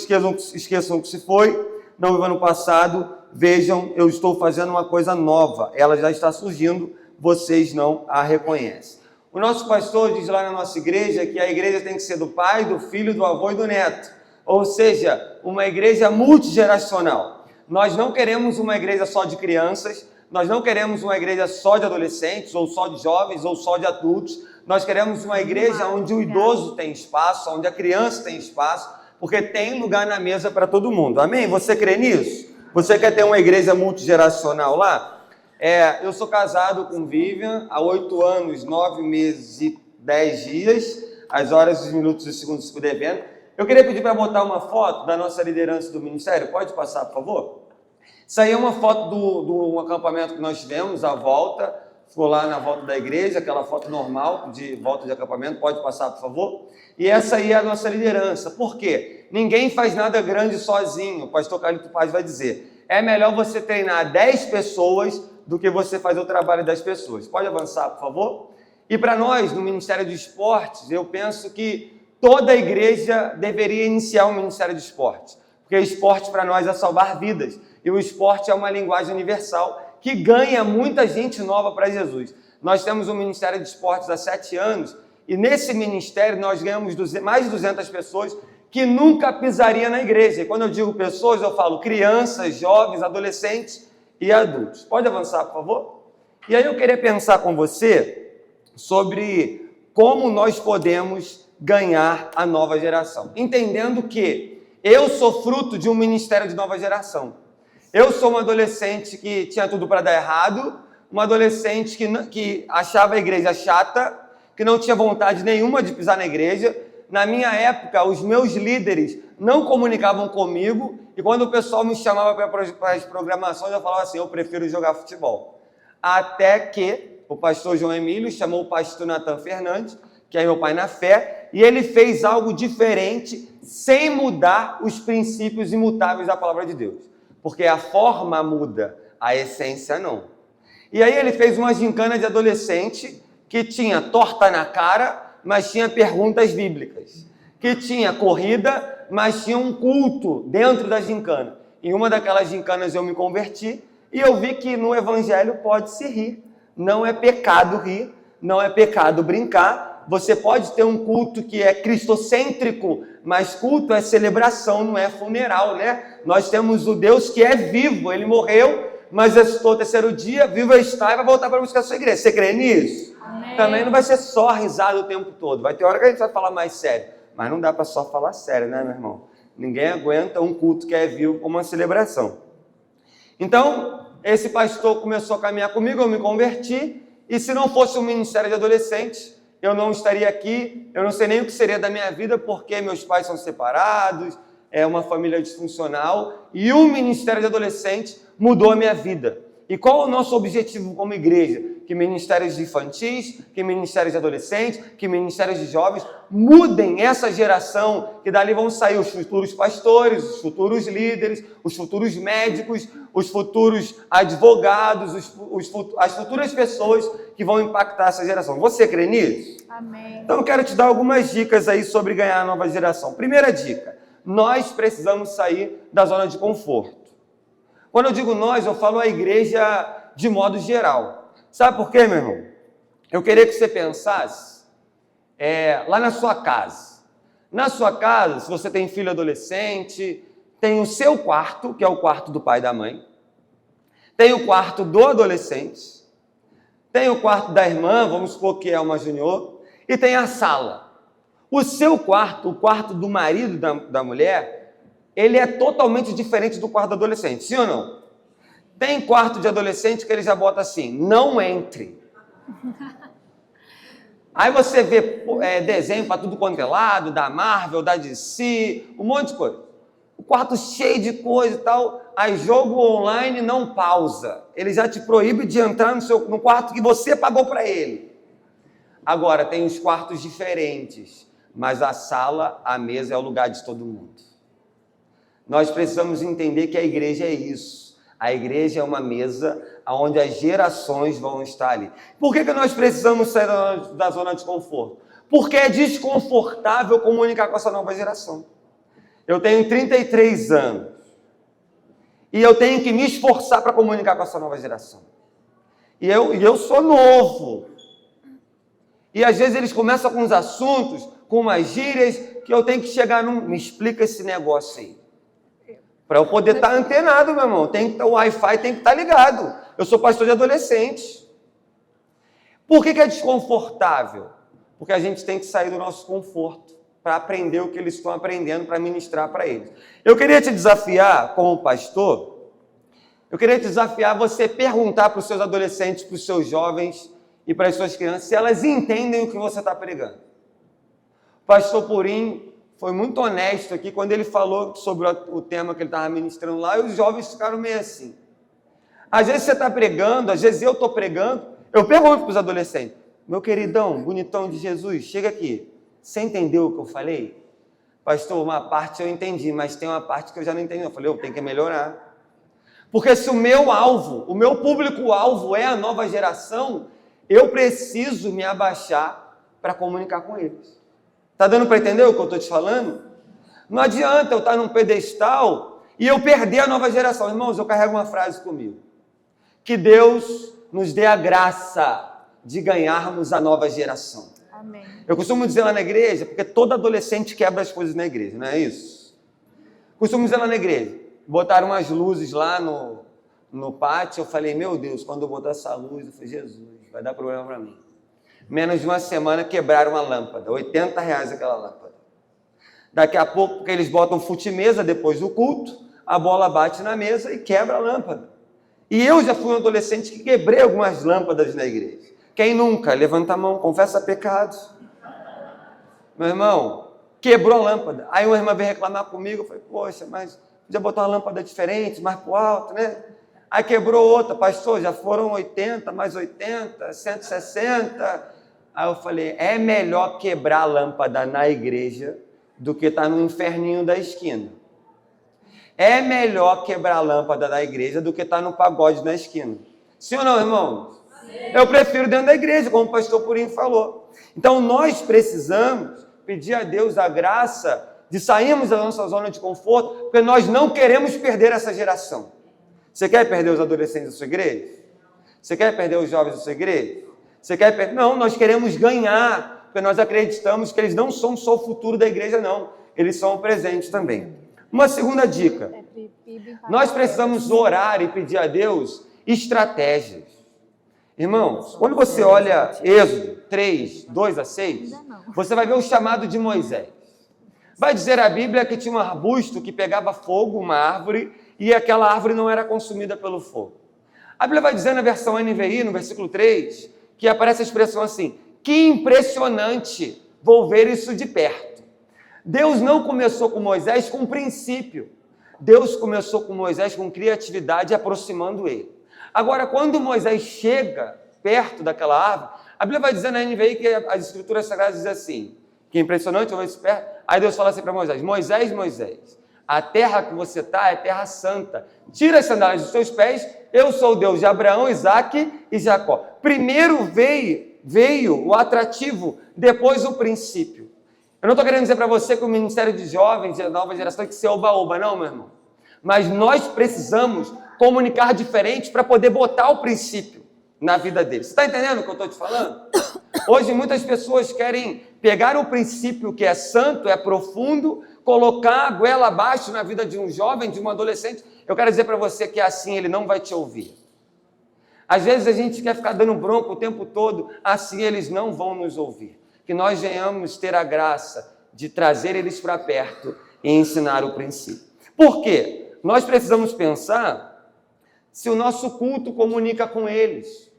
esqueçam que se foi, não viva no passado, vejam, eu estou fazendo uma coisa nova, ela já está surgindo, vocês não a reconhecem. O nosso pastor diz lá na nossa igreja que a igreja tem que ser do pai, do filho, do avô e do neto, ou seja, uma igreja multigeracional. Nós não queremos uma igreja só de crianças, nós não queremos uma igreja só de adolescentes, ou só de jovens, ou só de adultos. Nós queremos uma igreja onde o idoso tem espaço, onde a criança tem espaço, porque tem lugar na mesa para todo mundo. Amém? Você crê nisso? Você quer ter uma igreja multigeracional lá? Eu sou casado com Vivian há 8 anos, 9 meses e 10 dias, as horas, os minutos e os segundos se puder ver. Eu queria pedir para botar uma foto da nossa liderança do ministério. Pode passar, por favor? Isso aí é uma foto do acampamento que nós tivemos, à volta. Ficou lá na volta da igreja, aquela foto normal de volta de acampamento. Pode passar, por favor? E essa aí é a nossa liderança. Por quê? Ninguém faz nada grande sozinho. O pastor Carlito Paz vai dizer. É melhor você treinar 10 pessoas do que você fazer o trabalho das pessoas. Pode avançar, por favor? E para nós, no Ministério de Esportes, eu penso que toda a igreja deveria iniciar um Ministério de Esportes. Porque esporte para nós é salvar vidas. E o esporte é uma linguagem universal que ganha muita gente nova para Jesus. Nós temos um Ministério de Esportes há 7 anos e nesse ministério nós ganhamos mais de 200 pessoas que nunca pisaria na igreja. E quando eu digo pessoas, eu falo crianças, jovens, adolescentes e adultos. Pode avançar, por favor? E aí eu queria pensar com você sobre como nós podemos ganhar a nova geração. Entendendo que eu sou fruto de um ministério de nova geração. Eu sou um adolescente que tinha tudo para dar errado, um adolescente que achava a igreja chata, que não tinha vontade nenhuma de pisar na igreja. Na minha época, os meus líderes não comunicavam comigo e quando o pessoal me chamava para as programações, eu falava assim, eu prefiro jogar futebol. Até que o pastor João Emílio chamou o pastor Natan Fernandes, que é meu pai na fé, e ele fez algo diferente sem mudar os princípios imutáveis da palavra de Deus. Porque a forma muda, a essência não. E aí ele fez uma gincana de adolescente que tinha torta na cara, mas tinha perguntas bíblicas. Que tinha corrida, mas tinha um culto dentro da gincana. Em uma daquelas gincanas eu me converti e eu vi que no evangelho pode-se rir. Não é pecado rir, não é pecado brincar. Você pode ter um culto que é cristocêntrico, mas culto é celebração, não é funeral, né? Nós temos o Deus que é vivo, ele morreu, mas ressuscitou o 3º dia, vivo está e vai voltar para buscar a sua igreja. Você crê nisso? Amém. Também não vai ser só risada o tempo todo, vai ter hora que a gente vai falar mais sério, mas não dá para só falar sério, né, meu irmão? Ninguém aguenta um culto que é vivo como uma celebração. Então, esse pastor começou a caminhar comigo, eu me converti, e se não fosse um ministério de adolescentes, eu não estaria aqui, eu não sei nem o que seria da minha vida, porque meus pais são separados, é uma família disfuncional, e o Ministério de Adolescentes mudou a minha vida. E qual é o nosso objetivo como igreja? Que ministérios de infantis, que ministérios de adolescentes, que ministérios de jovens mudem essa geração, que dali vão sair os futuros pastores, os futuros líderes, os futuros médicos, os futuros advogados, as futuras pessoas que vão impactar essa geração. Você crê nisso? Amém. Então eu quero te dar algumas dicas aí sobre ganhar a nova geração. Primeira dica, nós precisamos sair da zona de conforto. Quando eu digo nós, eu falo a igreja de modo geral. Sabe por quê, meu irmão? Eu queria que você pensasse lá na sua casa. Na sua casa, se você tem filho adolescente, tem o seu quarto, que é o quarto do pai e da mãe, tem o quarto do adolescente, tem o quarto da irmã, vamos supor que é uma junior, e tem a sala. O seu quarto, o quarto do marido da mulher, ele é totalmente diferente do quarto do adolescente, sim ou não? Tem quarto de adolescente que ele já bota assim, não entre. Aí você vê desenho para tudo quanto é lado, da Marvel, da DC, um monte de coisa. O quarto cheio de coisa e tal, aí jogo online não pausa. Ele já te proíbe de entrar no quarto que você pagou para ele. Agora, tem os quartos diferentes, mas a sala, a mesa é o lugar de todo mundo. Nós precisamos entender que a igreja é isso. A igreja é uma mesa onde as gerações vão estar ali. Por que nós precisamos sair da zona de conforto? Porque é desconfortável comunicar com essa nova geração. Eu tenho 33 anos e eu tenho que me esforçar para comunicar com essa nova geração. E eu sou novo. E às vezes eles começam com uns assuntos, com umas gírias, que eu tenho que chegar me explica esse negócio aí. Para eu poder estar antenado, meu irmão. O Wi-Fi tem que estar ligado. Eu sou pastor de adolescentes. Por que é desconfortável? Porque a gente tem que sair do nosso conforto para aprender o que eles estão aprendendo, para ministrar para eles. Eu queria te desafiar, como pastor, você perguntar para os seus adolescentes, para os seus jovens e para as suas crianças, se elas entendem o que você está pregando. O pastor Purim foi muito honesto aqui quando ele falou sobre o tema que ele estava ministrando lá, e os jovens ficaram meio assim. Às vezes você está pregando, às vezes eu estou pregando, eu pergunto para os adolescentes, meu queridão, bonitão de Jesus, chega aqui, você entendeu o que eu falei? Pastor, uma parte eu entendi, mas tem uma parte que eu já não entendi. Eu falei, eu tenho que melhorar. Porque se o meu alvo, o meu público-alvo é a nova geração, eu preciso me abaixar para comunicar com eles. Está dando para entender o que eu estou te falando? Não adianta eu estar num pedestal e eu perder a nova geração. Irmãos, eu carrego uma frase comigo. Que Deus nos dê a graça de ganharmos a nova geração. Amém. Eu costumo dizer lá na igreja, porque todo adolescente quebra as coisas na igreja, não é isso? Costumo dizer lá na igreja, botaram umas luzes lá no pátio, eu falei, meu Deus, quando eu botar essa luz, eu falei, Jesus, vai dar problema para mim. Menos de uma semana quebraram uma lâmpada, R$80 aquela lâmpada. Daqui a pouco, porque eles botam fute-mesa depois do culto, a bola bate na mesa e quebra a lâmpada. E eu já fui um adolescente que quebrei algumas lâmpadas na igreja. Quem nunca? Levanta a mão, confessa pecados. Meu irmão, quebrou a lâmpada. Aí uma irmã veio reclamar comigo, eu falei, poxa, mas podia botar uma lâmpada diferente, mais pro alto, né? Aí quebrou outra, pastor, já foram 80, mais 80, 160. Aí eu falei, é melhor quebrar a lâmpada na igreja do que estar no inferninho da esquina. É melhor quebrar a lâmpada da igreja do que estar no pagode na esquina. Sim ou não, irmãos? Eu prefiro dentro da igreja, como o pastor Purim falou. Então nós precisamos pedir a Deus a graça de sairmos da nossa zona de conforto, porque nós não queremos perder essa geração. Você quer perder os adolescentes da sua igreja? Você quer perder os jovens da sua igreja? Você quer perder? Não, nós queremos ganhar, porque nós acreditamos que eles não são só o futuro da igreja, não. Eles são o presente também. Uma segunda dica. Nós precisamos orar e pedir a Deus estratégias. Irmãos, quando você olha Êxodo 3, 2 a 6, você vai ver o chamado de Moisés. Vai dizer a Bíblia que tinha um arbusto que pegava fogo, uma árvore, e aquela árvore não era consumida pelo fogo. A Bíblia vai dizer na versão NVI, no versículo 3, que aparece a expressão assim, que impressionante, vou ver isso de perto. Deus não começou com Moisés com princípio. Deus começou com Moisés com criatividade, aproximando ele. Agora, quando Moisés chega perto daquela árvore, a Bíblia vai dizer na NVI que as escrituras sagradas dizem assim, que impressionante, eu vou isso perto. Aí Deus fala assim para Moisés, Moisés, Moisés, a terra que você está é terra santa. Tira as sandálias dos seus pés, eu sou o Deus de Abraão, Isaque e Jacó. Primeiro veio o atrativo, depois o princípio. Eu não estou querendo dizer para você que o Ministério de Jovens, a nova geração, tem que ser oba-oba, não, meu irmão. Mas nós precisamos comunicar diferente para poder botar o princípio na vida deles. Você está entendendo o que eu estou te falando? Hoje muitas pessoas querem pegar o princípio que é santo, é profundo, colocar a goela abaixo na vida de um jovem, de um adolescente, eu quero dizer para você que assim ele não vai te ouvir. Às vezes a gente quer ficar dando bronca o tempo todo, assim eles não vão nos ouvir. Que nós venhamos ter a graça de trazer eles para perto e ensinar o princípio. Por quê? Nós precisamos pensar se o nosso culto comunica com eles.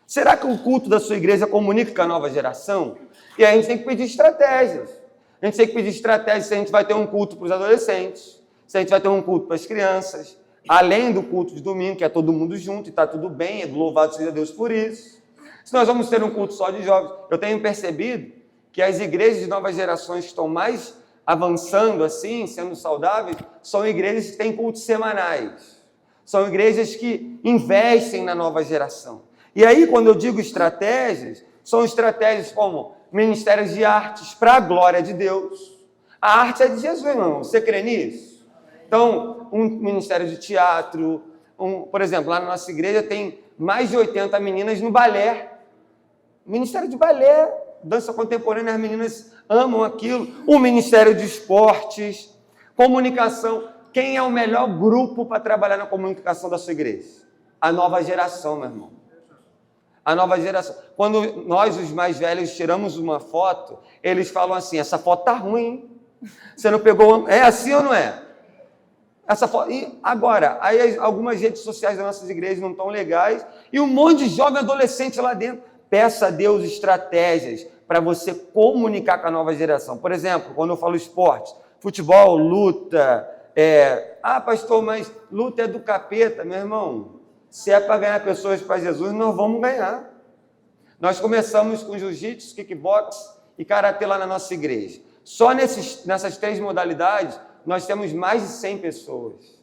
Será que o culto da sua igreja comunica com a nova geração? E aí a gente tem que pedir estratégias. A gente tem que pedir estratégias se a gente vai ter um culto para os adolescentes, se a gente vai ter um culto para as crianças, além do culto de domingo, que é todo mundo junto e está tudo bem, louvado seja Deus por isso. Se nós vamos ter um culto só de jovens, eu tenho percebido que as igrejas de novas gerações que estão mais avançando assim, sendo saudáveis, são igrejas que têm cultos semanais. São igrejas que investem na nova geração. E aí, quando eu digo estratégias, são estratégias como ministérios de artes para a glória de Deus. A arte é de Jesus, irmão. Você crê nisso? Então, um ministério de teatro, por exemplo, lá na nossa igreja tem mais de 80 meninas no balé. Ministério de balé, dança contemporânea, as meninas amam aquilo. Um ministério de esportes, comunicação. Quem é o melhor grupo para trabalhar na comunicação da sua igreja? A nova geração, meu irmão. A nova geração. Quando nós, os mais velhos, tiramos uma foto, eles falam assim, essa foto tá ruim, hein? Você não pegou... É assim ou não é? Essa foto... E agora, aí algumas redes sociais das nossas igrejas não estão legais e um monte de jovem adolescente lá dentro. Peça a Deus estratégias para você comunicar com a nova geração. Por exemplo, quando eu falo esporte, futebol, luta... pastor, mas luta é do capeta, meu irmão. Se é para ganhar pessoas para Jesus, nós vamos ganhar. Nós começamos com jiu-jitsu, kickbox e karatê lá na nossa igreja. Só nessas 3 modalidades, nós temos mais de 100 pessoas.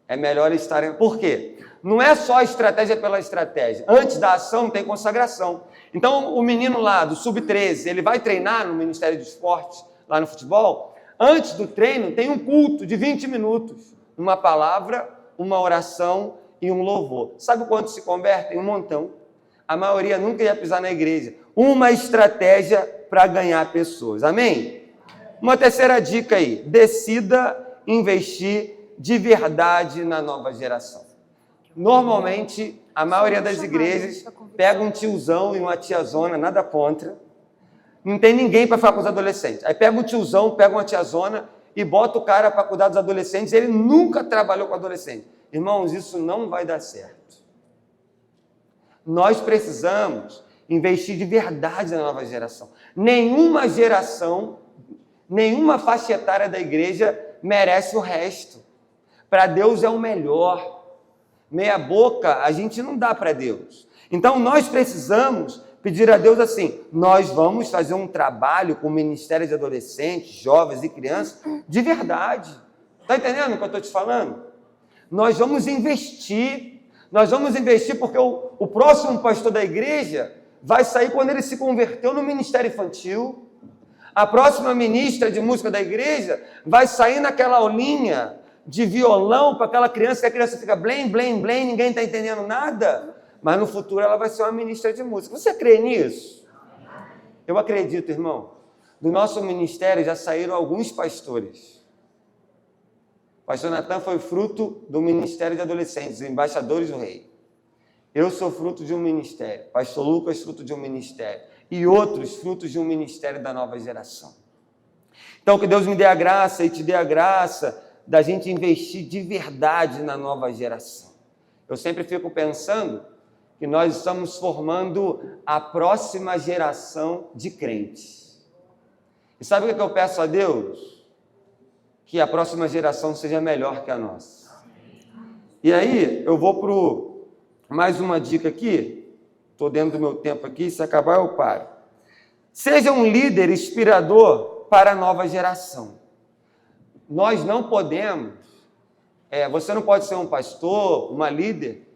É melhor estarem... Por quê? Não é só estratégia pela estratégia. Antes da ação tem consagração. Então, o menino lá do Sub-13, ele vai treinar no Ministério de Esportes, lá no futebol. Antes do treino, tem um culto de 20 minutos. Uma palavra, uma oração e um louvor. Sabe quantos se convertem? Um montão. A maioria nunca ia pisar na igreja. Uma estratégia para ganhar pessoas. Amém? Uma terceira dica aí. Decida investir de verdade na nova geração. Normalmente, a maioria das igrejas pega um tiozão e uma tiazona, nada contra. Não tem ninguém para falar com os adolescentes. Aí pega um tiozão, pega uma tiazona e bota o cara para cuidar dos adolescentes. Ele nunca trabalhou com adolescente. Irmãos, isso não vai dar certo. Nós precisamos investir de verdade na nova geração. Nenhuma geração, nenhuma faixa etária da igreja merece o resto. Para Deus é o melhor. Meia boca a gente não dá para Deus. Então nós precisamos pedir a Deus assim, nós vamos fazer um trabalho com o Ministério de Adolescentes, Jovens e Crianças de verdade. Está entendendo o que eu estou te falando? Nós vamos investir porque o próximo pastor da igreja vai sair quando ele se converteu no ministério infantil. A próxima ministra de música da igreja vai sair naquela aulinha de violão para aquela criança, que a criança fica blém, blém, blém, ninguém está entendendo nada. Mas no futuro ela vai ser uma ministra de música. Você crê nisso? Eu acredito, irmão. Do nosso ministério já saíram alguns pastores. Pastor Natan foi fruto do Ministério de Adolescentes, Embaixadores do Rei. Eu sou fruto de um ministério. Pastor Lucas, fruto de um ministério. E outros, frutos de um ministério da nova geração. Então, que Deus me dê a graça e te dê a graça da gente investir de verdade na nova geração. Eu sempre fico pensando que nós estamos formando a próxima geração de crentes. E sabe o que eu peço a Deus? Que a próxima geração seja melhor que a nossa. E aí, eu vou para mais uma dica aqui. Estou dentro do meu tempo aqui, se acabar eu paro. Seja um líder inspirador para a nova geração. Nós não podemos, você não pode ser um pastor, uma líder,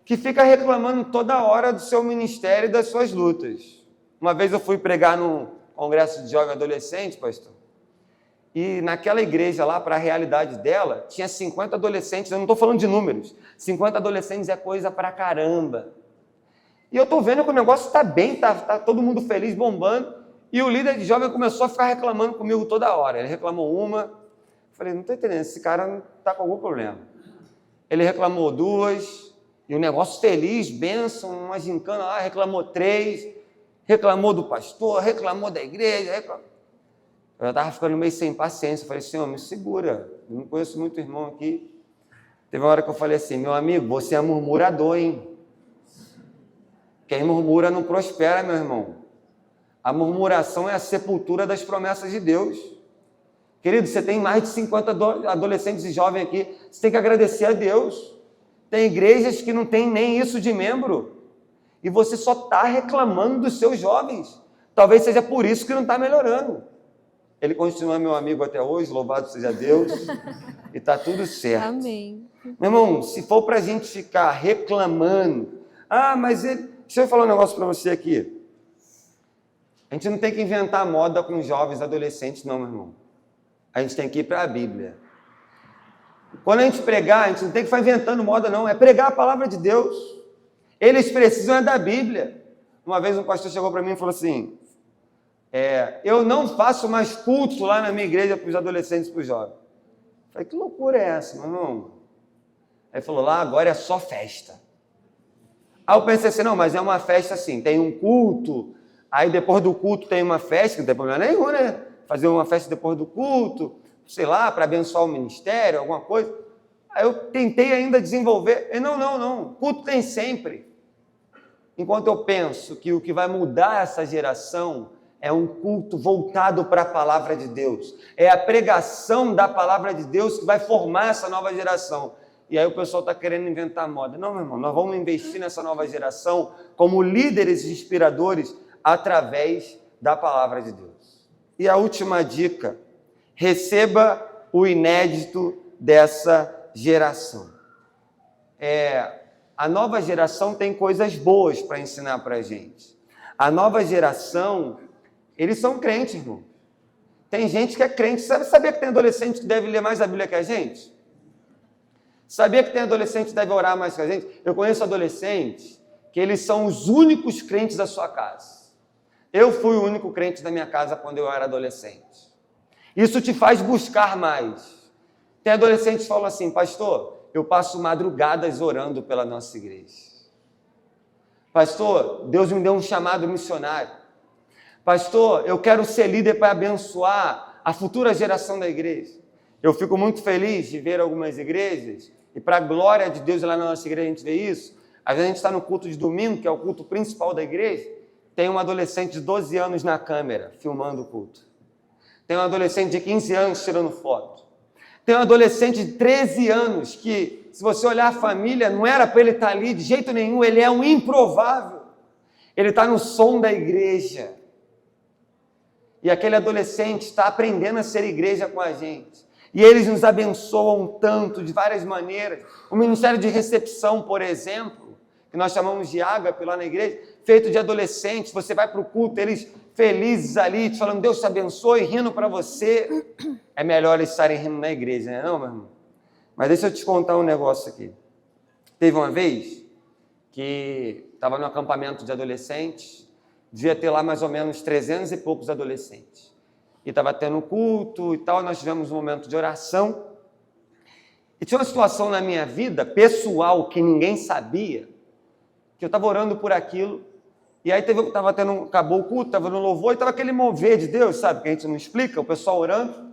que fica reclamando toda hora do seu ministério e das suas lutas. Uma vez eu fui pregar num congresso de jovem adolescente, pastor, e naquela igreja lá, para a realidade dela, tinha 50 adolescentes, eu não estou falando de números, 50 adolescentes é coisa pra caramba. E eu estou vendo que o negócio está bem, está todo mundo feliz, bombando, E o líder de jovem começou a ficar reclamando comigo toda hora. Ele reclamou uma, falei, não estou entendendo, esse cara está com algum problema. Ele reclamou 2, e o negócio feliz, bênção, uma gincana lá, reclamou 3, reclamou do pastor, reclamou da igreja, Eu já estava ficando meio sem paciência, falei, Senhor, me segura, eu não conheço muito irmão aqui. Teve uma hora que eu falei assim, meu amigo, você é murmurador, hein? Quem murmura não prospera, meu irmão. A murmuração é a sepultura das promessas de Deus. Querido, você tem mais de 50 adolescentes e jovens aqui, você tem que agradecer a Deus. Tem igrejas que não tem nem isso de membro. E você só está reclamando dos seus jovens. Talvez seja por isso que não está melhorando. Ele continua meu amigo até hoje, louvado seja Deus. E está tudo certo. Amém. Meu irmão, se for para a gente ficar reclamando... mas ele... Deixa eu falar um negócio para você aqui. A gente não tem que inventar moda com jovens, adolescentes, não, meu irmão. A gente tem que ir para a Bíblia. Quando a gente pregar, a gente não tem que ficar inventando moda, não. É pregar a palavra de Deus. Eles precisam da Bíblia. Uma vez um pastor chegou para mim e falou assim, eu não faço mais culto lá na minha igreja para os adolescentes e para os jovens. Eu falei, que loucura é essa, meu irmão? Ele falou, lá agora é só festa. Aí eu pensei assim, não, mas é uma festa assim, tem um culto, aí depois do culto tem uma festa, que não tem problema nenhum, né? Fazer uma festa depois do culto, sei lá, para abençoar o ministério, alguma coisa. Aí eu tentei ainda desenvolver. E não, culto tem sempre. Enquanto eu penso que o que vai mudar essa geração é um culto voltado para a palavra de Deus. É a pregação da palavra de Deus que vai formar essa nova geração. E aí o pessoal está querendo inventar moda. Não, meu irmão, nós vamos investir nessa nova geração como líderes inspiradores através da palavra de Deus. E a última dica, receba o inédito dessa geração. A nova geração tem coisas boas para ensinar para a gente. A nova geração, eles são crentes, irmão. Tem gente que é crente. Sabia que tem adolescente que deve ler mais a Bíblia que a gente? Sabia que tem adolescente que deve orar mais que a gente? Eu conheço adolescentes que eles são os únicos crentes da sua casa. Eu fui o único crente da minha casa quando eu era adolescente. Isso te faz buscar mais. Tem adolescentes que falam assim, pastor, eu passo madrugadas orando pela nossa igreja. Pastor, Deus me deu um chamado missionário. Pastor, eu quero ser líder para abençoar a futura geração da igreja. Eu fico muito feliz de ver algumas igrejas, e para a glória de Deus lá na nossa igreja a gente vê isso. Às vezes a gente está no culto de domingo, que é o culto principal da igreja, tem um adolescente de 12 anos na câmera, filmando o culto. Tem um adolescente de 15 anos tirando foto. Tem um adolescente de 13 anos que, se você olhar a família, não era para ele estar ali de jeito nenhum, ele é um improvável. Ele está no som da igreja. E aquele adolescente está aprendendo a ser igreja com a gente. E eles nos abençoam tanto, de várias maneiras. O ministério de recepção, por exemplo, que nós chamamos de ágape lá na igreja, feito de adolescentes, você vai para o culto, eles felizes ali, te falando, Deus te abençoe, rindo para você. É melhor eles estarem rindo na igreja, né? Não, meu irmão? Mas deixa eu te contar um negócio aqui. Teve uma vez que estava no acampamento de adolescentes, devia ter lá mais ou menos 300 e poucos adolescentes. E estava tendo culto e tal, nós tivemos um momento de oração. E tinha uma situação na minha vida, pessoal, que ninguém sabia, que eu estava orando por aquilo, e aí acabou o culto, estava no louvor, e estava aquele mover de Deus, sabe, que a gente não explica, o pessoal orando,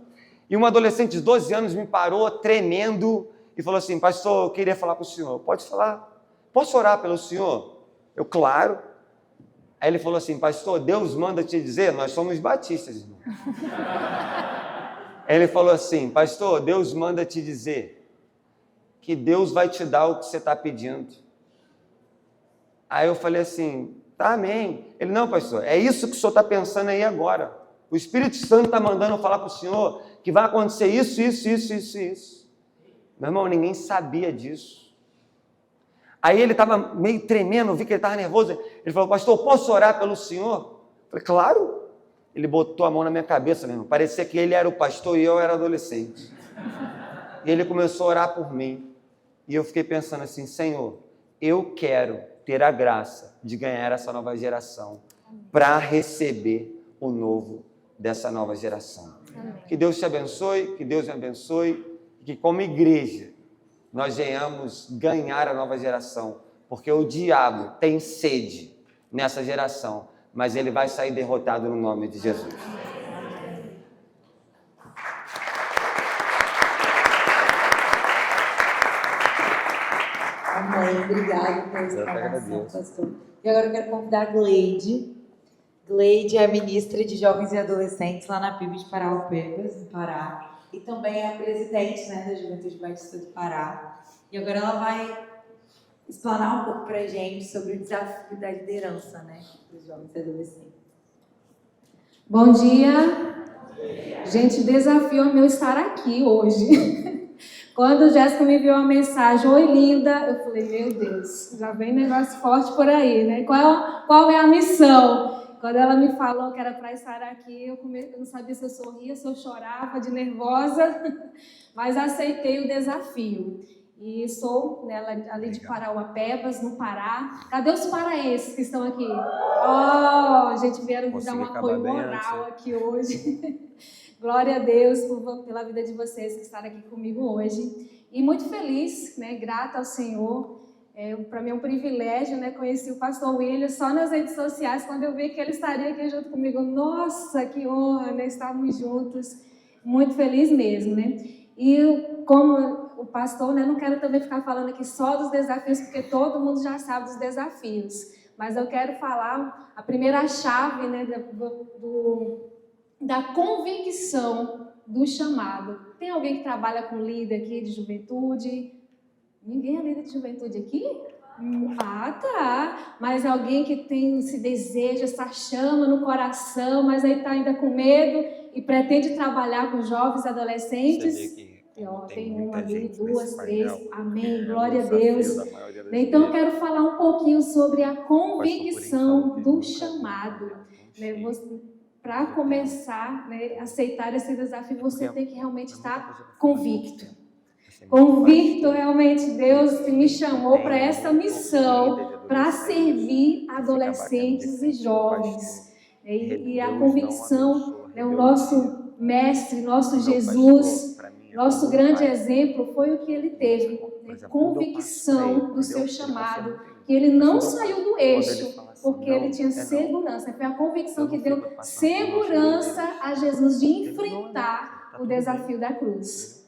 e um adolescente de 12 anos me parou, tremendo, e falou assim, pastor, eu queria falar com o senhor. Pode falar? Posso orar pelo senhor? Eu, claro. Aí ele falou assim, pastor, Deus manda te dizer, nós somos batistas, irmão. Aí ele falou assim, pastor, Deus manda te dizer que Deus vai te dar o que você está pedindo. Aí eu falei assim, tá, amém. Ele, não, pastor, é isso que o senhor está pensando aí agora. O Espírito Santo está mandando eu falar para o senhor que vai acontecer isso, isso, isso, isso, isso. Meu irmão, ninguém sabia disso. Aí ele estava meio tremendo, eu vi que ele estava nervoso. Ele falou, pastor, posso orar pelo senhor? Eu falei, claro. Ele botou a mão na minha cabeça, meu irmão. Parecia que ele era o pastor e eu era adolescente. E ele começou a orar por mim. E eu fiquei pensando assim, Senhor, eu quero ter a graça de ganhar essa nova geração para receber o novo dessa nova geração. Que Deus te abençoe, que Deus me abençoe, que como igreja nós venhamos ganhar a nova geração, porque o diabo tem sede nessa geração, mas ele vai sair derrotado no nome de Jesus. Amém. Obrigada pela explanação, pastor. E agora eu quero convidar a Gleide. Gleide é ministra de Jovens e Adolescentes lá na PIB de Parauapebas, no Pará. E também é a presidente, né, da Juventude Batista do Pará. E agora ela vai explanar um pouco para a gente sobre o desafio da liderança, né, dos jovens e adolescentes. Bom dia. Gente, desafio é meu estar aqui hoje. Quando Jéssica me enviou uma mensagem, oi linda, eu falei, meu Deus, já vem negócio forte por aí, né? Qual é a missão? Quando ela me falou que era para estar aqui, eu não sabia se eu sorria, se eu chorava de nervosa, mas aceitei o desafio. E sou, né, ali de Parauapebas, no Pará. Cadê os paraenses que estão aqui? Oh, gente, vieram me dar um apoio moral aqui hoje. Glória a Deus pela vida de vocês que estão aqui comigo hoje. E muito feliz, né, grata ao Senhor. Para mim é um privilégio, né? Conheci o pastor William só nas redes sociais, quando eu vi que ele estaria aqui junto comigo. Nossa, que honra, né? Estarmos juntos. Muito feliz mesmo, né? E como o pastor, né? Não quero também ficar falando aqui só dos desafios, porque todo mundo já sabe dos desafios. Mas eu quero falar a primeira chave, né? Da convicção do chamado. Tem alguém que trabalha com líder aqui de juventude? Ninguém é líder de juventude aqui? Ah, tá. Mas alguém que tem esse desejo, essa chama no coração, mas aí está ainda com medo e pretende trabalhar com jovens e adolescentes? Tem uma, duas, três. Amém. Glória a Deus. Então, eu quero falar um pouquinho sobre a convicção do chamado. Para começar, né, aceitar esse desafio, você tem que realmente estar convicto. Convicto realmente, Deus me chamou para essa missão, para servir adolescentes e jovens. E a convicção, né, o nosso mestre, nosso Jesus, nosso grande exemplo foi o que ele teve, né, convicção do seu chamado, que ele não saiu do eixo, porque ele tinha segurança. Foi a convicção que deu segurança a Jesus de enfrentar o desafio da cruz.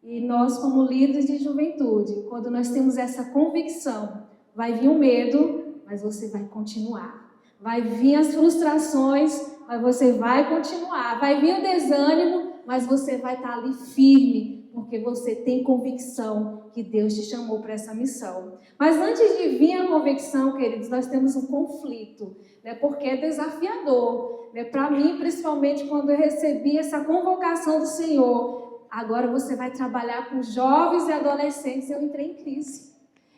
E nós, como líderes de juventude, quando nós temos essa convicção, vai vir o medo, mas você vai continuar. Vai vir as frustrações, mas você vai continuar. Vai vir o desânimo, mas você vai estar ali firme, porque você tem convicção que Deus te chamou para essa missão. Mas antes de vir a convicção, queridos, nós temos um conflito, né? Porque é desafiador, né? Para mim, principalmente quando eu recebi essa convocação do Senhor, agora você vai trabalhar com jovens e adolescentes. Eu entrei em crise.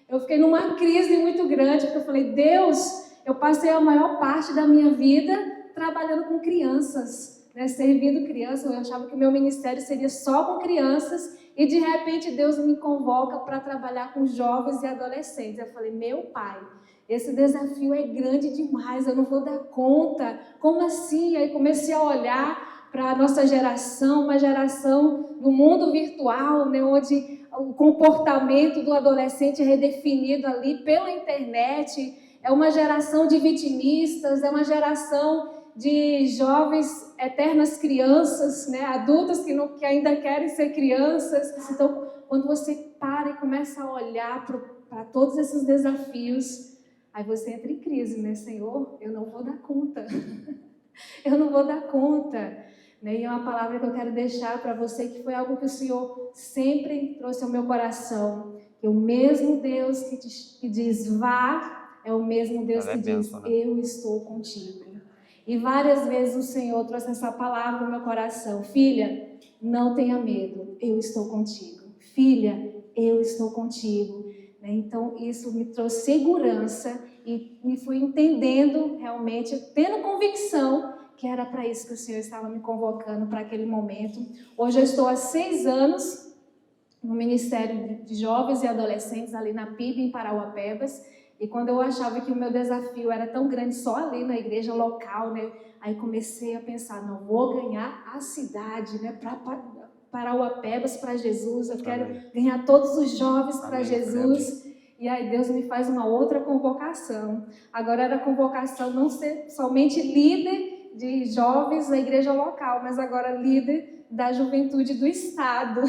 Eu fiquei numa crise muito grande, porque eu falei, Deus, eu passei a maior parte da minha vida trabalhando com crianças, né, servindo crianças. Eu achava que o meu ministério seria só com crianças e de repente Deus me convoca para trabalhar com jovens e adolescentes. Eu falei, meu Pai, esse desafio é grande demais, eu não vou dar conta. Como assim? Aí comecei a olhar para a nossa geração, uma geração no mundo virtual, né, onde o comportamento do adolescente é redefinido ali pela internet. É uma geração de vitimistas, é uma geração de jovens eternas crianças, né, adultas que ainda querem ser crianças. Então, quando você para e começa a olhar para todos esses desafios, aí você entra em crise, né, Senhor? Eu não vou dar conta. Eu não vou dar conta. E é uma palavra que eu quero deixar para você, que foi algo que o Senhor sempre trouxe ao meu coração. Que o mesmo Deus que diz vá, é o mesmo Deus que diz eu estou contigo. E várias vezes o Senhor trouxe essa palavra no meu coração. Filha, não tenha medo, eu estou contigo. Filha, eu estou contigo. Então isso me trouxe segurança e me fui entendendo realmente, tendo convicção que era para isso que o Senhor estava me convocando para aquele momento. Hoje eu estou há 6 anos no Ministério de Jovens e Adolescentes, ali na PIB, em Parauapebas, E quando eu achava que o meu desafio era tão grande só ali na igreja local, né? Aí comecei a pensar, não, vou ganhar a cidade, né? Para Uapebas, para Jesus, eu quero ganhar todos os jovens para Jesus. E aí Deus me faz uma outra convocação. Agora era a convocação não ser somente líder de jovens na igreja local, mas agora líder da juventude do Estado.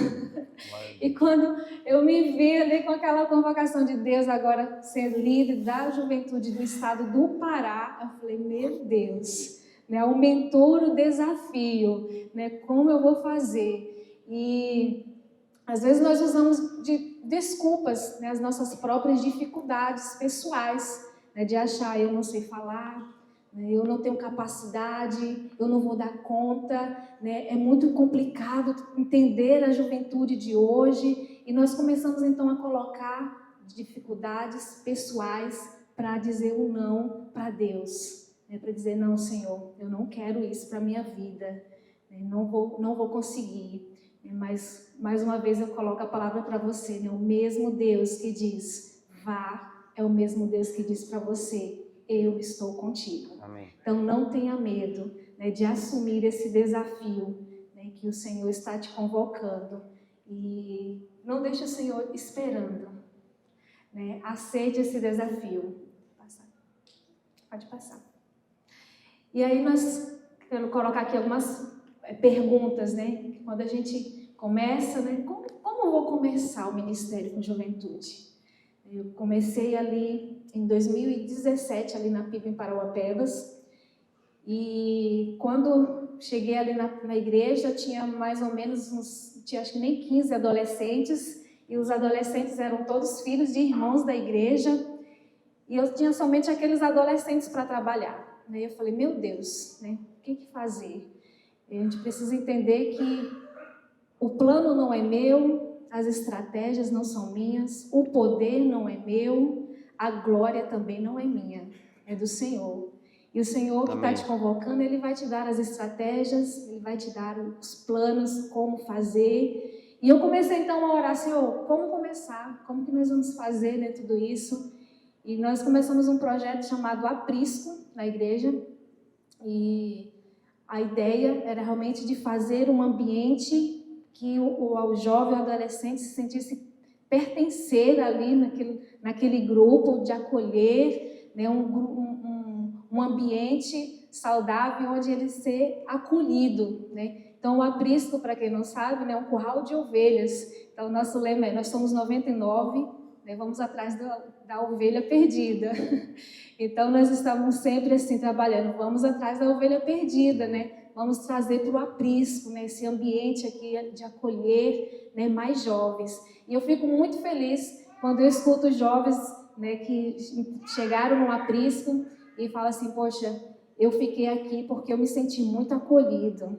E quando eu me vi ali com aquela convocação de Deus, agora ser líder da juventude do Estado do Pará, eu falei, meu Deus, né, aumentou o desafio, né, como eu vou fazer? E às vezes nós usamos de desculpas, né, as nossas próprias dificuldades pessoais, né, de achar, eu não sei falar, eu não tenho capacidade, eu não vou dar conta, né? É muito complicado entender a juventude de hoje. E nós começamos então a colocar dificuldades pessoais para dizer um não para Deus, né? Para dizer, não, Senhor, eu não quero isso para a minha vida, né? Não vou conseguir. Mas, mais uma vez, eu coloco a palavra para você, né? O mesmo Deus que diz, vá, é o mesmo Deus que diz para você, eu estou contigo. Amém. Então não tenha medo, né, de assumir esse desafio, né, que o Senhor está te convocando. E não deixe o Senhor esperando, né? Aceite esse desafio. Pode passar. E aí nós quero colocar aqui algumas perguntas, né? Quando a gente começa, né? Como eu vou começar o ministério com juventude? Eu comecei ali em 2017, ali na PIB em Parauapebas, e quando cheguei ali na igreja, tinha mais ou menos acho que nem 15 adolescentes, e os adolescentes eram todos filhos de irmãos da igreja, e eu tinha somente aqueles adolescentes para trabalhar. Aí eu falei, meu Deus, né, o que fazer? A gente precisa entender que o plano não é meu, as estratégias não são minhas, o poder não é meu, a glória também não é minha, é do Senhor. E o Senhor que está te convocando, Ele vai te dar as estratégias, Ele vai te dar os planos, como fazer. E eu comecei então a orar, Senhor, como começar? Como que nós vamos fazer, né, tudo isso? E nós começamos um projeto chamado Aprisco, na igreja, e a ideia era realmente de fazer um ambiente que o jovem, o adolescente se sentisse pertencer ali naquele grupo, de acolher, né, um ambiente saudável onde ele ser acolhido, né? Então, o aprisco, para quem não sabe, né, é um curral de ovelhas. Então, o nosso lema é, nós somos 99, né, vamos atrás da ovelha perdida. Então, nós estamos sempre assim, trabalhando, vamos atrás da ovelha perdida, né? Vamos trazer para o aprisco, né, esse ambiente aqui de acolher, né, mais jovens. E eu fico muito feliz quando eu escuto jovens, né, que chegaram no aprisco e falam assim, poxa, eu fiquei aqui porque eu me senti muito acolhido,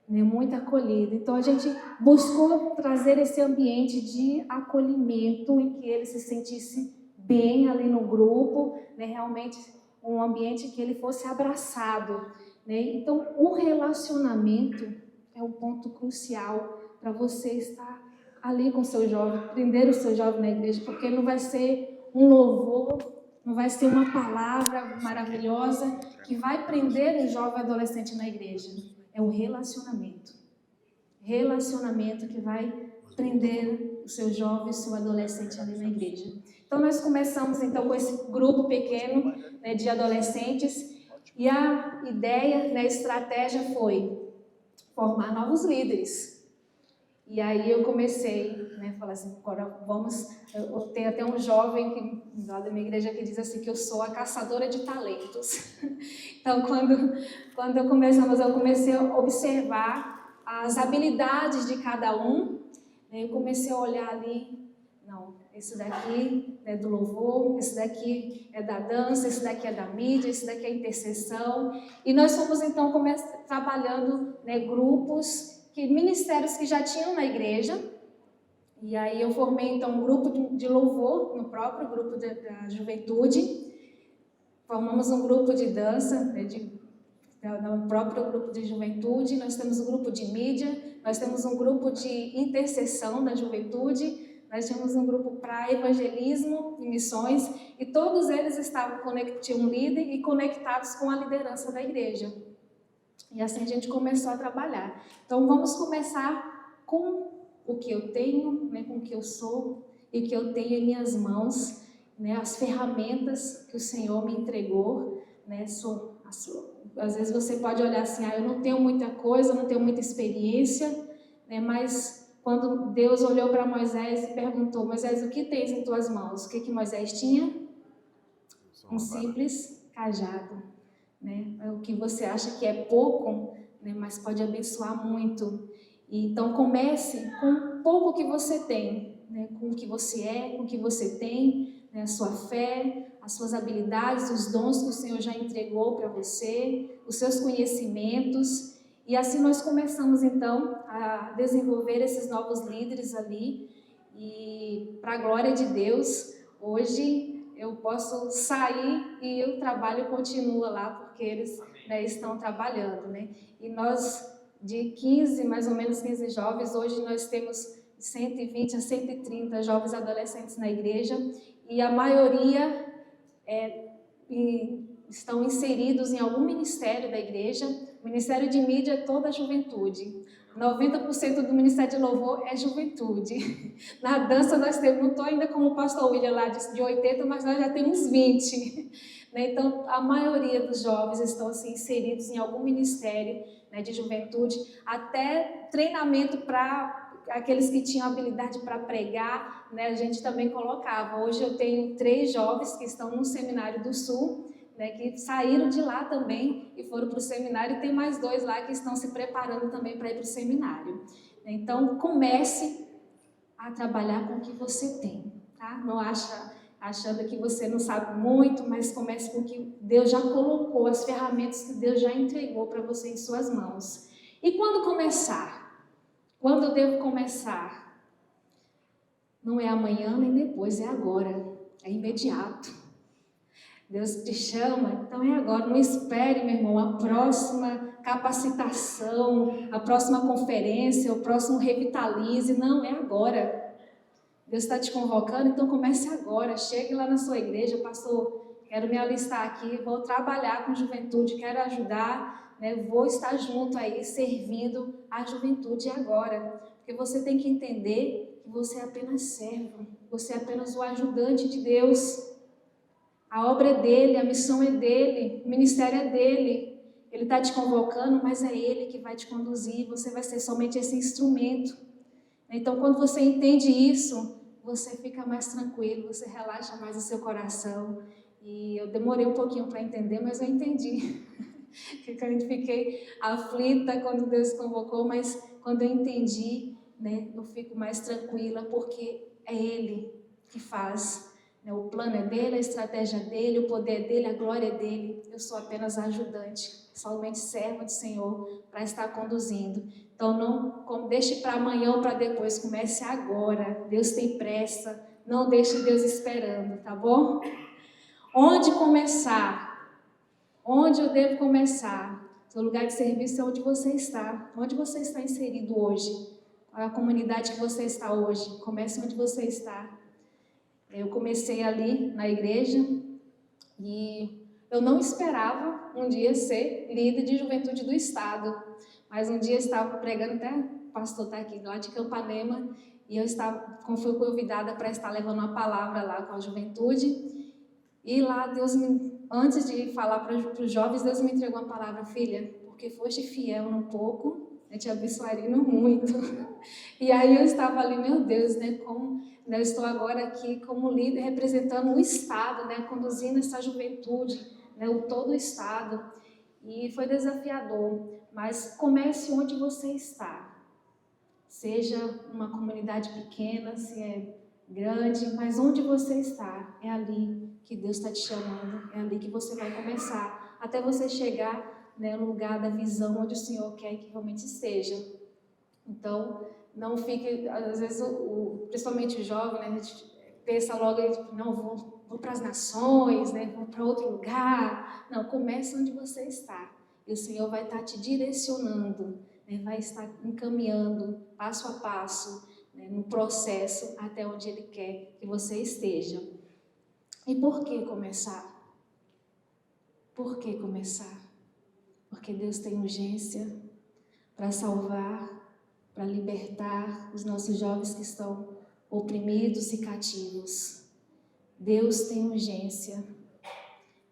né, muito acolhido. Então, a gente buscou trazer esse ambiente de acolhimento em que ele se sentisse bem ali no grupo, né, realmente um ambiente que ele fosse abraçado, né? Então, o relacionamento é um ponto crucial para você estar ali com o seu jovem, prender o seu jovem na igreja, porque não vai ser um louvor, não vai ser uma palavra maravilhosa que vai prender o jovem adolescente na igreja. É o relacionamento. Relacionamento que vai prender o seu jovem, o seu adolescente ali na igreja. Então, nós começamos então com esse grupo pequeno, né, de adolescentes. E a ideia, né, a estratégia foi formar novos líderes. E aí eu comecei, né, falar assim, agora vamos... Eu tenho até um jovem lá da minha igreja que diz assim, que eu sou a caçadora de talentos. Então, quando eu comecei a observar as habilidades de cada um, né, eu comecei a olhar ali, não, esse daqui é do louvor, esse daqui é da dança, esse daqui é da mídia, esse daqui é intercessão. E nós fomos então trabalhando, né, grupos, ministérios que já tinham na igreja. E aí eu formei então um grupo de louvor, no próprio grupo da juventude. Formamos um grupo de dança, né, no próprio grupo de juventude. Nós temos um grupo de mídia, nós temos um grupo de intercessão da juventude. nós tínhamos um grupo para evangelismo e missões, e todos eles tinham um líder e conectados com a liderança da igreja. E assim a gente começou a trabalhar. Então vamos começar com o que eu tenho, né, com o que eu sou e o que eu tenho em minhas mãos, né, as ferramentas que o Senhor me entregou, né, às vezes você pode olhar assim, eu não tenho muita coisa, não tenho muita experiência, né, mas quando Deus olhou para Moisés e perguntou, Moisés, o que tens em tuas mãos? O que Moisés tinha? Um simples cajado, né? O que você acha que é pouco, né, mas pode abençoar muito. E então comece com o pouco que você tem, né, com o que você é, com o que você tem, né, a sua fé, as suas habilidades, os dons que o Senhor já entregou para você, os seus conhecimentos. E assim nós começamos então a desenvolver esses novos líderes ali. E para a glória de Deus, hoje eu posso sair e o trabalho continua lá, porque eles, né, estão trabalhando, né? E nós, de 15, mais ou menos 15 jovens, hoje nós temos 120 a 130 jovens adolescentes na igreja, e a maioria estão inseridos em algum ministério da igreja. O ministério de mídia é toda a juventude. 90% do ministério de louvor é juventude. Na dança nós temos, não estou ainda como o pastor William lá de 80, mas nós já temos 20. Então a maioria dos jovens estão assim, inseridos em algum ministério, né, de juventude, até treinamento para aqueles que tinham habilidade para pregar, né, a gente também colocava. Hoje eu tenho 3 jovens que estão no Seminário do Sul, né, que saíram de lá também e foram para o seminário, e tem mais 2 lá que estão se preparando também para ir para o seminário. Então comece a trabalhar com o que você tem, tá? Não achando que você não sabe muito, mas comece com o que Deus já colocou, as ferramentas que Deus já entregou para você em suas mãos. E quando começar? Quando eu devo começar? Não é amanhã nem depois, é agora, é imediato. Deus te chama, então é agora. Não espere, meu irmão, a próxima capacitação, a próxima conferência, o próximo revitalize. Não, é agora. Deus está te convocando, então comece agora. Chegue lá na sua igreja, pastor, quero me alistar aqui, vou trabalhar com juventude, quero ajudar, né? Vou estar junto aí, servindo a juventude agora. Porque você tem que entender que você é apenas servo, você é apenas o ajudante de Deus. A obra é dele, a missão é dele, o ministério é dele. Ele está te convocando, mas é ele que vai te conduzir, você vai ser somente esse instrumento. Então, quando você entende isso, você fica mais tranquilo, você relaxa mais o seu coração. E eu demorei um pouquinho para entender, mas eu entendi. Fiquei aflita quando Deus convocou, mas quando eu entendi, né, eu fico mais tranquila, porque é ele que faz. O plano é dele, a estratégia dele, o poder dele, a glória é dele. Eu sou apenas ajudante, somente servo do Senhor para estar conduzindo. Então não deixe para amanhã ou para depois, comece agora. Deus tem pressa, não deixe Deus esperando, tá bom? Onde começar? Onde eu devo começar? Seu lugar de serviço é onde você está. Onde você está inserido hoje? Qual é a comunidade que você está hoje? Comece onde você está. Eu comecei ali na igreja e eu não esperava um dia ser líder de juventude do estado, mas um dia eu estava pregando, até o pastor está aqui lá de Campanema, e eu fui convidada para estar levando uma palavra lá com a juventude, e lá antes de falar para os jovens, Deus me entregou uma palavra: filha, porque foste fiel no pouco, eu te abençoarei no muito. E aí eu estava ali, meu Deus, né, eu estou agora aqui como líder, representando o Estado, né, conduzindo essa juventude, né, todo o Estado. E foi desafiador, mas comece onde você está. Seja uma comunidade pequena, se é grande, mas onde você está, é ali que Deus está te chamando, é ali que você vai começar, até você chegar, né, no lugar da visão onde o Senhor quer que realmente esteja. Então, não fique, às vezes, principalmente o jovem, né, a gente pensa logo, não, vou para as nações, né, vou para outro lugar. Não, comece onde você está. E o Senhor vai estar te direcionando, né, vai estar encaminhando passo a passo, né, no processo até onde Ele quer que você esteja. E por que começar? Por que começar? Porque Deus tem urgência para salvar, para libertar os nossos jovens que estão oprimidos e cativos. Deus tem urgência.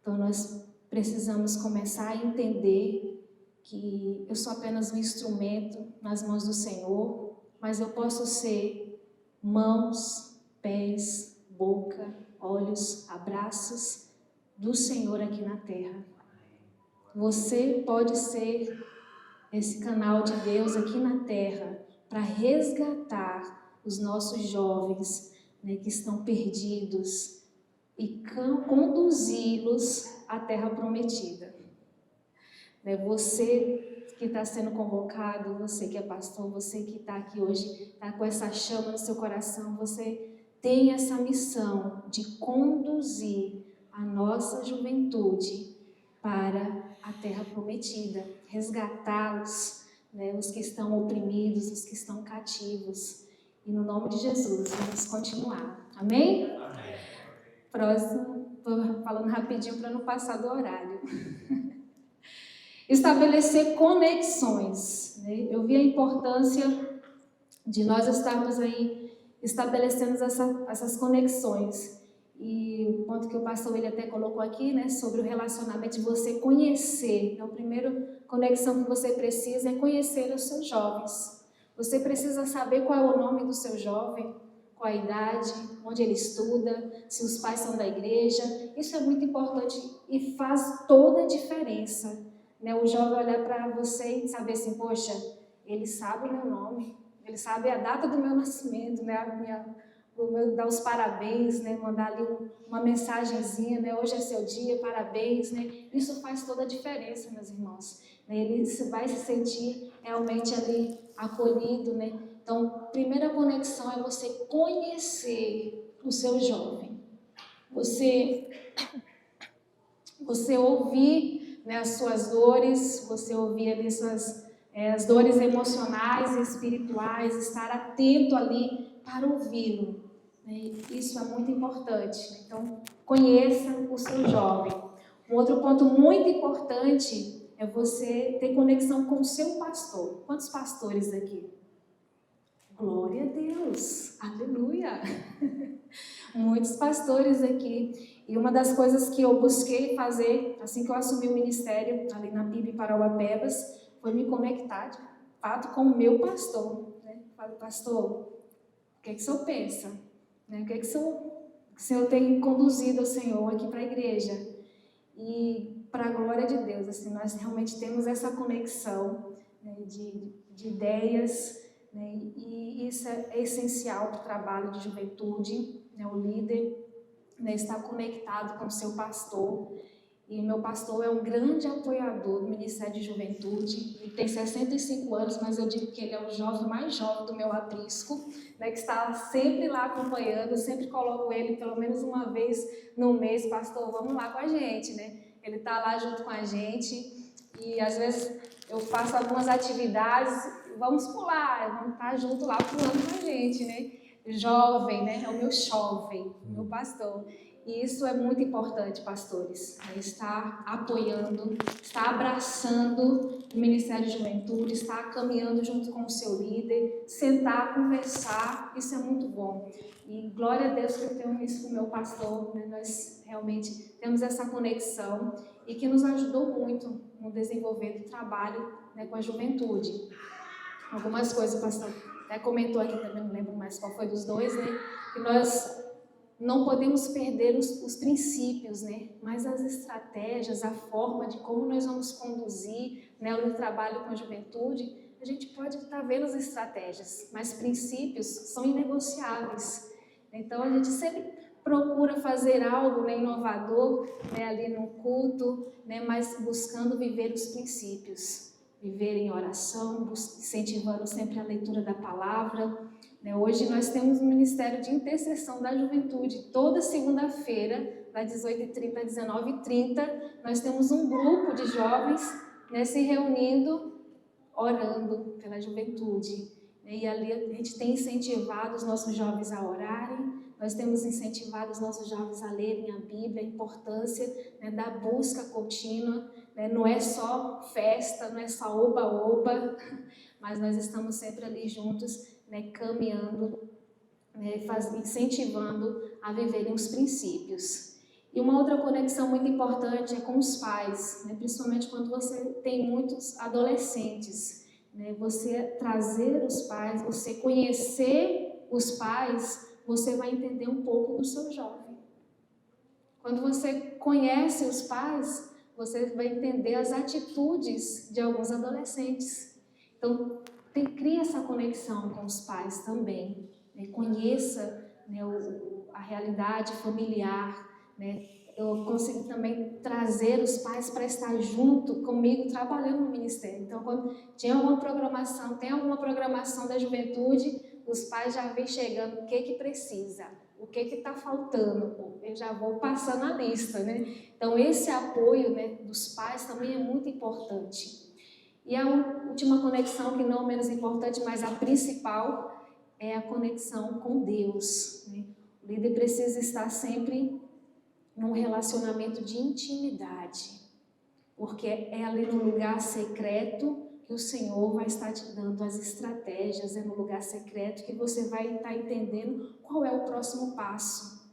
Então nós precisamos começar a entender que eu sou apenas um instrumento nas mãos do Senhor, mas eu posso ser mãos, pés, boca, olhos, abraços do Senhor aqui na terra. Você pode ser esse canal de Deus aqui na terra para resgatar os nossos jovens, né, que estão perdidos e conduzi-los à terra prometida. Né, você que está sendo convocado, você que é pastor, você que está aqui hoje, está com essa chama no seu coração, você tem essa missão de conduzir a nossa juventude para a terra prometida, resgatá-los, né, os que estão oprimidos, os que estão cativos. E no nome de Jesus, vamos continuar. Amém? Amém. Próximo, estou falando rapidinho para não passar do horário. Estabelecer conexões. Né? Eu vi a importância de nós estarmos aí estabelecendo essas conexões. E o ponto que o pastor ele até colocou aqui, né, sobre o relacionamento, de você conhecer. Então, a primeira conexão que você precisa é conhecer os seus jovens. Você precisa saber qual é o nome do seu jovem, qual a idade, onde ele estuda, se os pais são da igreja. Isso é muito importante e faz toda a diferença. Né? O jovem olhar para você e saber assim, poxa, ele sabe o meu nome, ele sabe a data do meu nascimento, né? Dar os parabéns, né? Mandar ali uma mensagenzinha, né? Hoje é seu dia, parabéns, né? Isso faz toda a diferença, meus irmãos. Ele vai se sentir realmente ali acolhido, né? Então, primeira conexão é você conhecer o seu jovem. Você ouvir, né, as suas dores, você ouvir ali as dores emocionais e espirituais, estar atento ali para ouvi-lo. Isso é muito importante. Então, conheça o seu jovem. Um outro ponto muito importante é você ter conexão com o seu pastor. Quantos pastores aqui? Glória a Deus! Aleluia! Muitos pastores aqui. E uma das coisas que eu busquei fazer, assim que eu assumi o ministério, ali na PIB Parauapebas, foi me conectar, de fato, com o meu pastor. Né? Falei, pastor, o que o senhor pensa? Né? O que o senhor tem conduzido o Senhor aqui para a igreja? E, para a glória de Deus, assim, nós realmente temos essa conexão, né, de ideias, né, e isso é essencial para o trabalho de juventude, né, o líder, né, está conectado com o seu pastor. E meu pastor é um grande apoiador do Ministério de Juventude. Ele tem 65 anos, mas eu digo que ele é o jovem mais jovem do meu aprisco, né, que está sempre lá acompanhando. Eu sempre coloco ele pelo menos uma vez no mês, pastor, vamos lá com a gente, né? Ele está lá junto com a gente e às vezes eu faço algumas atividades, vamos pular, vamos estar junto lá pulando com a gente, né? Jovem, né? É o meu jovem, o meu pastor. E isso é muito importante, pastores, né? Estar apoiando, estar abraçando o Ministério de Juventude, estar caminhando junto com o seu líder, sentar, conversar, isso é muito bom. E glória a Deus que eu tenho isso com o meu pastor, né? Nós realmente temos essa conexão e que nos ajudou muito no desenvolver do trabalho, né, com a juventude. Algumas coisas o pastor até comentou aqui também, não lembro mais qual foi dos dois, né? Que nós não podemos perder os princípios, né? Mas as estratégias, a forma de como nós vamos conduzir, né, o trabalho com a juventude, a gente pode estar vendo as estratégias, mas princípios são inegociáveis. Então, a gente sempre procura fazer algo, né, inovador, né, ali no culto, né, mas buscando viver os princípios. Viver em oração, incentivando sempre a leitura da palavra. Hoje nós temos um Ministério de Intercessão da Juventude. Toda segunda-feira, das 18h30 às 19h30, nós temos um grupo de jovens, né, se reunindo, orando pela juventude. né? E ali a gente tem incentivado os nossos jovens a orarem, nós temos incentivado os nossos jovens a lerem a Bíblia, a importância, né, da busca contínua, né? Não é só festa, não é só oba-oba, mas nós estamos sempre ali juntos, né, caminhando, né, incentivando a viverem os princípios. E uma outra conexão muito importante é com os pais, né, principalmente quando você tem muitos adolescentes, né, você trazer os pais, você conhecer os pais, você vai entender um pouco do seu jovem. Quando você conhece os pais, você vai entender as atitudes de alguns adolescentes. Então, cria essa conexão com os pais também, né? Conheça, né, a realidade familiar, né? Eu consegui também trazer os pais para estar junto comigo trabalhando no ministério. Então, quando tinha alguma programação, tem alguma programação da juventude, os pais já vêm chegando, o que precisa, o que está faltando, eu já vou passando a lista, né? Então, esse apoio, né, dos pais também é muito importante. E a última conexão, que não menos importante, mas a principal, é a conexão com Deus, né? O líder precisa estar sempre num relacionamento de intimidade, porque é ali no lugar secreto que o Senhor vai estar te dando as estratégias, é no lugar secreto que você vai estar entendendo qual é o próximo passo,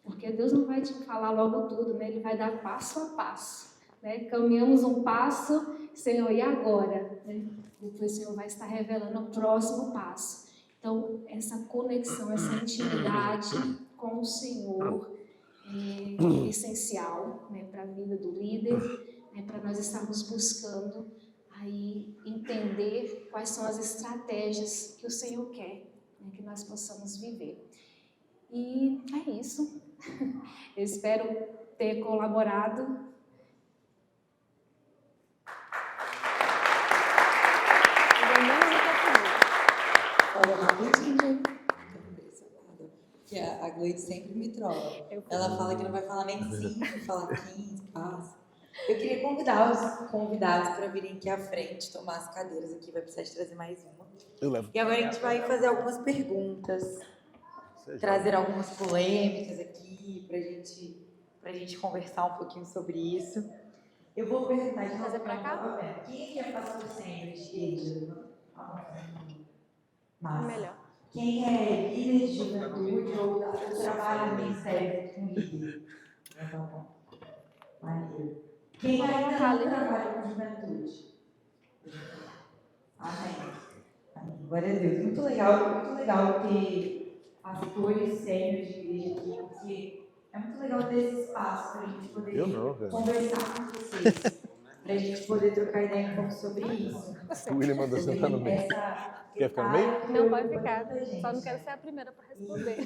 porque Deus não vai te falar logo tudo, né? Ele vai dar passo a passo, né? Caminhamos um passo, Senhor, e agora? Né? Depois o Senhor vai estar revelando o próximo passo. Então, essa conexão, essa intimidade com o Senhor é essencial, né, para a vida do líder, né, para nós estarmos buscando aí entender quais são as estratégias que o Senhor quer, né, que nós possamos viver. E é isso. Eu espero ter colaborado. Olha, uma coisinha. Que a Gleide sempre me trova. Ela fala que não vai falar nem 5, fala 15, passa. Eu queria convidar os convidados para virem aqui à frente, tomar as cadeiras aqui, vai precisar de trazer mais uma. E agora a gente vai fazer algumas perguntas, trazer algumas polêmicas aqui pra gente conversar um pouquinho sobre isso. Eu vou perguntar de novo para cá. Quem é pastor sempre de igreja? Melhor. Quem é líder de juventude ou trabalha no ministério com líder? Maneiro. Quem ainda não trabalha com juventude? Amém. Amém. Glória a Deus. Muito legal ter pastores sérios de igreja aqui, porque é muito legal ter esse espaço para a gente poder conversar com vocês, para a gente poder trocar ideia um pouco sobre isso. O William mandou sentar no meio. Quer ficar no meio? Não, pode ficar. Só não quero ser a primeira para responder.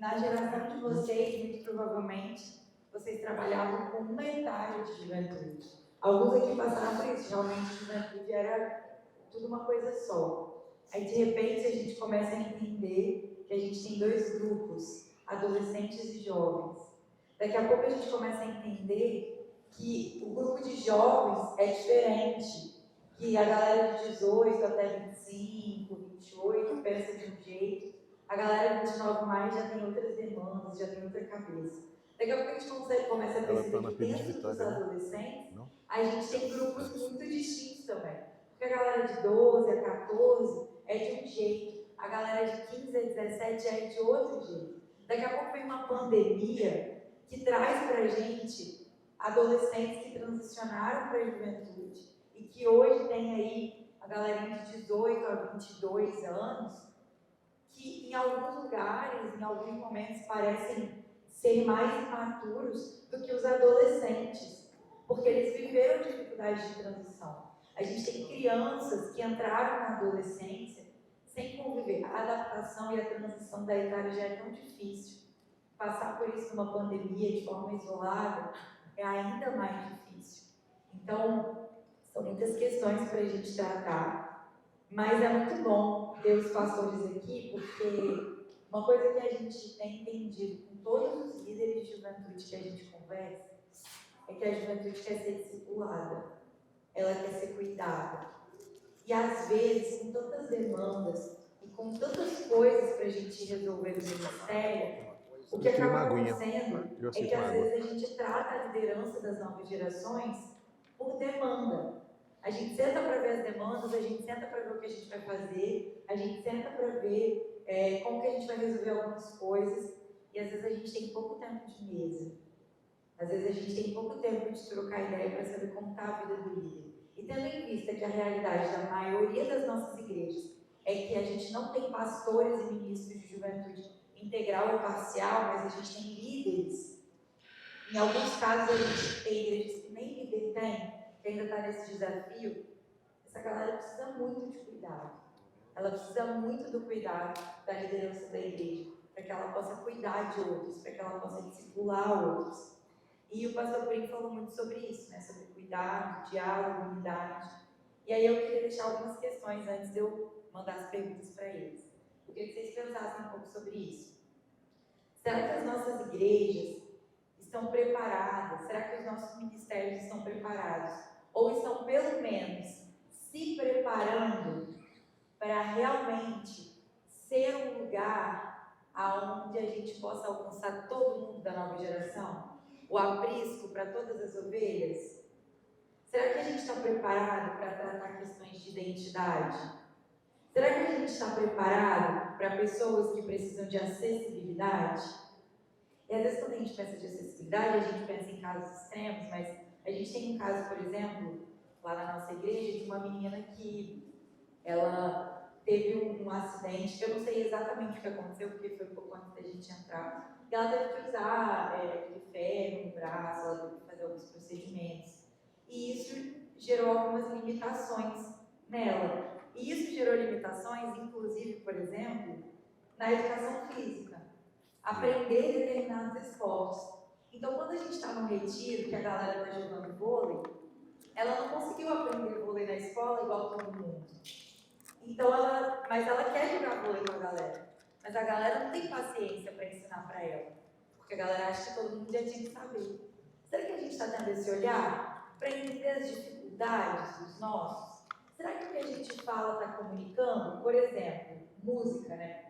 Na geração de vocês, muito provavelmente, vocês trabalhavam com uma etapa de juventude. Alguns aqui passaram por isso, realmente juventude era tudo uma coisa só. Aí, de repente, a gente começa a entender que a gente tem 2 grupos, adolescentes e jovens. Daqui a pouco a gente começa a entender que o grupo de jovens é diferente, que a galera de 18 até 25, 28 pensa de um jeito, a galera de 29 mais já tem outras demandas, já tem outra cabeça. Daqui a pouco a gente começa a perceber que dentro dos adolescentes, a gente tem grupos muito distintos também. Porque a galera de 12 a 14 é de um jeito, a galera de 15 a 17 já é de outro jeito. Daqui a pouco vem uma pandemia que traz pra gente adolescentes que transicionaram para a juventude e que hoje tem aí a galerinha de 18 a 22 anos que em alguns lugares, em alguns momentos parecem ser mais imaturos do que os adolescentes, porque eles viveram dificuldades de transição. A gente tem crianças que entraram na adolescência sem conviver. A adaptação e a transição da idade já é tão difícil. Passar por isso numa pandemia de forma isolada é ainda mais difícil. Então, são muitas questões para a gente tratar, mas é muito bom ter os pastores aqui, porque uma coisa que a gente tem entendido com todos os líderes de juventude que a gente conversa é que a juventude quer ser discipulada, ela quer ser cuidada. E às vezes, com tantas demandas, com tantas coisas para a gente resolver no ministério, o que acaba acontecendo é que às vezes a gente trata a liderança das novas gerações por demanda. A gente senta para ver as demandas, a gente senta para ver o que a gente vai fazer, a gente senta para ver como que a gente vai resolver algumas coisas, e às vezes a gente tem pouco tempo de mesa. Às vezes a gente tem pouco tempo de trocar ideia para saber como está a vida do líder. E tendo em vista que a realidade da maioria das nossas igrejas é que a gente não tem pastores e ministros de juventude integral ou parcial, mas a gente tem líderes. Em alguns casos a gente tem igrejas que nem líder tem, que ainda está nesse desafio. Essa galera precisa muito de cuidado. Ela precisa muito do cuidado da liderança da igreja, para que ela possa cuidar de outros, para que ela possa discipular outros. E o pastor Brink falou muito sobre isso, né? Sobre cuidado, diálogo, unidade. E aí eu queria deixar algumas questões antes de eu mandar as perguntas para eles. Eu queria que vocês pensassem um pouco sobre isso. Será que as nossas igrejas estão preparadas? Será que os nossos ministérios estão preparados? Ou estão, pelo menos, se preparando para realmente ser um lugar onde a gente possa alcançar todo mundo da nova geração? O aprisco para todas as ovelhas? Será que a gente está preparado para tratar questões de identidade? Será que a gente está preparado para pessoas que precisam de acessibilidade? E às vezes quando a gente pensa de acessibilidade, a gente pensa em casos extremos, mas a gente tem um caso, por exemplo, lá na nossa igreja, de uma menina que ela teve um acidente, que eu não sei exatamente o que aconteceu, porque foi pouco antes da gente entrar. E ela teve que usar ferro no braço, ela teve que fazer alguns procedimentos. E isso gerou algumas limitações nela. E isso gerou limitações, inclusive, por exemplo, na educação física. Aprender determinados esportes. Então, quando a gente está no retiro, que a galera está jogando vôlei, ela não conseguiu aprender vôlei na escola igual todo mundo. Então, mas ela quer jogar vôlei com a galera. Mas a galera não tem paciência para ensinar para ela. Porque a galera acha que todo mundo já tinha que saber. Será que a gente está tendo esse olhar para entender as dificuldades dos nossos? Será que o que a gente fala está comunicando? Por exemplo, música, né?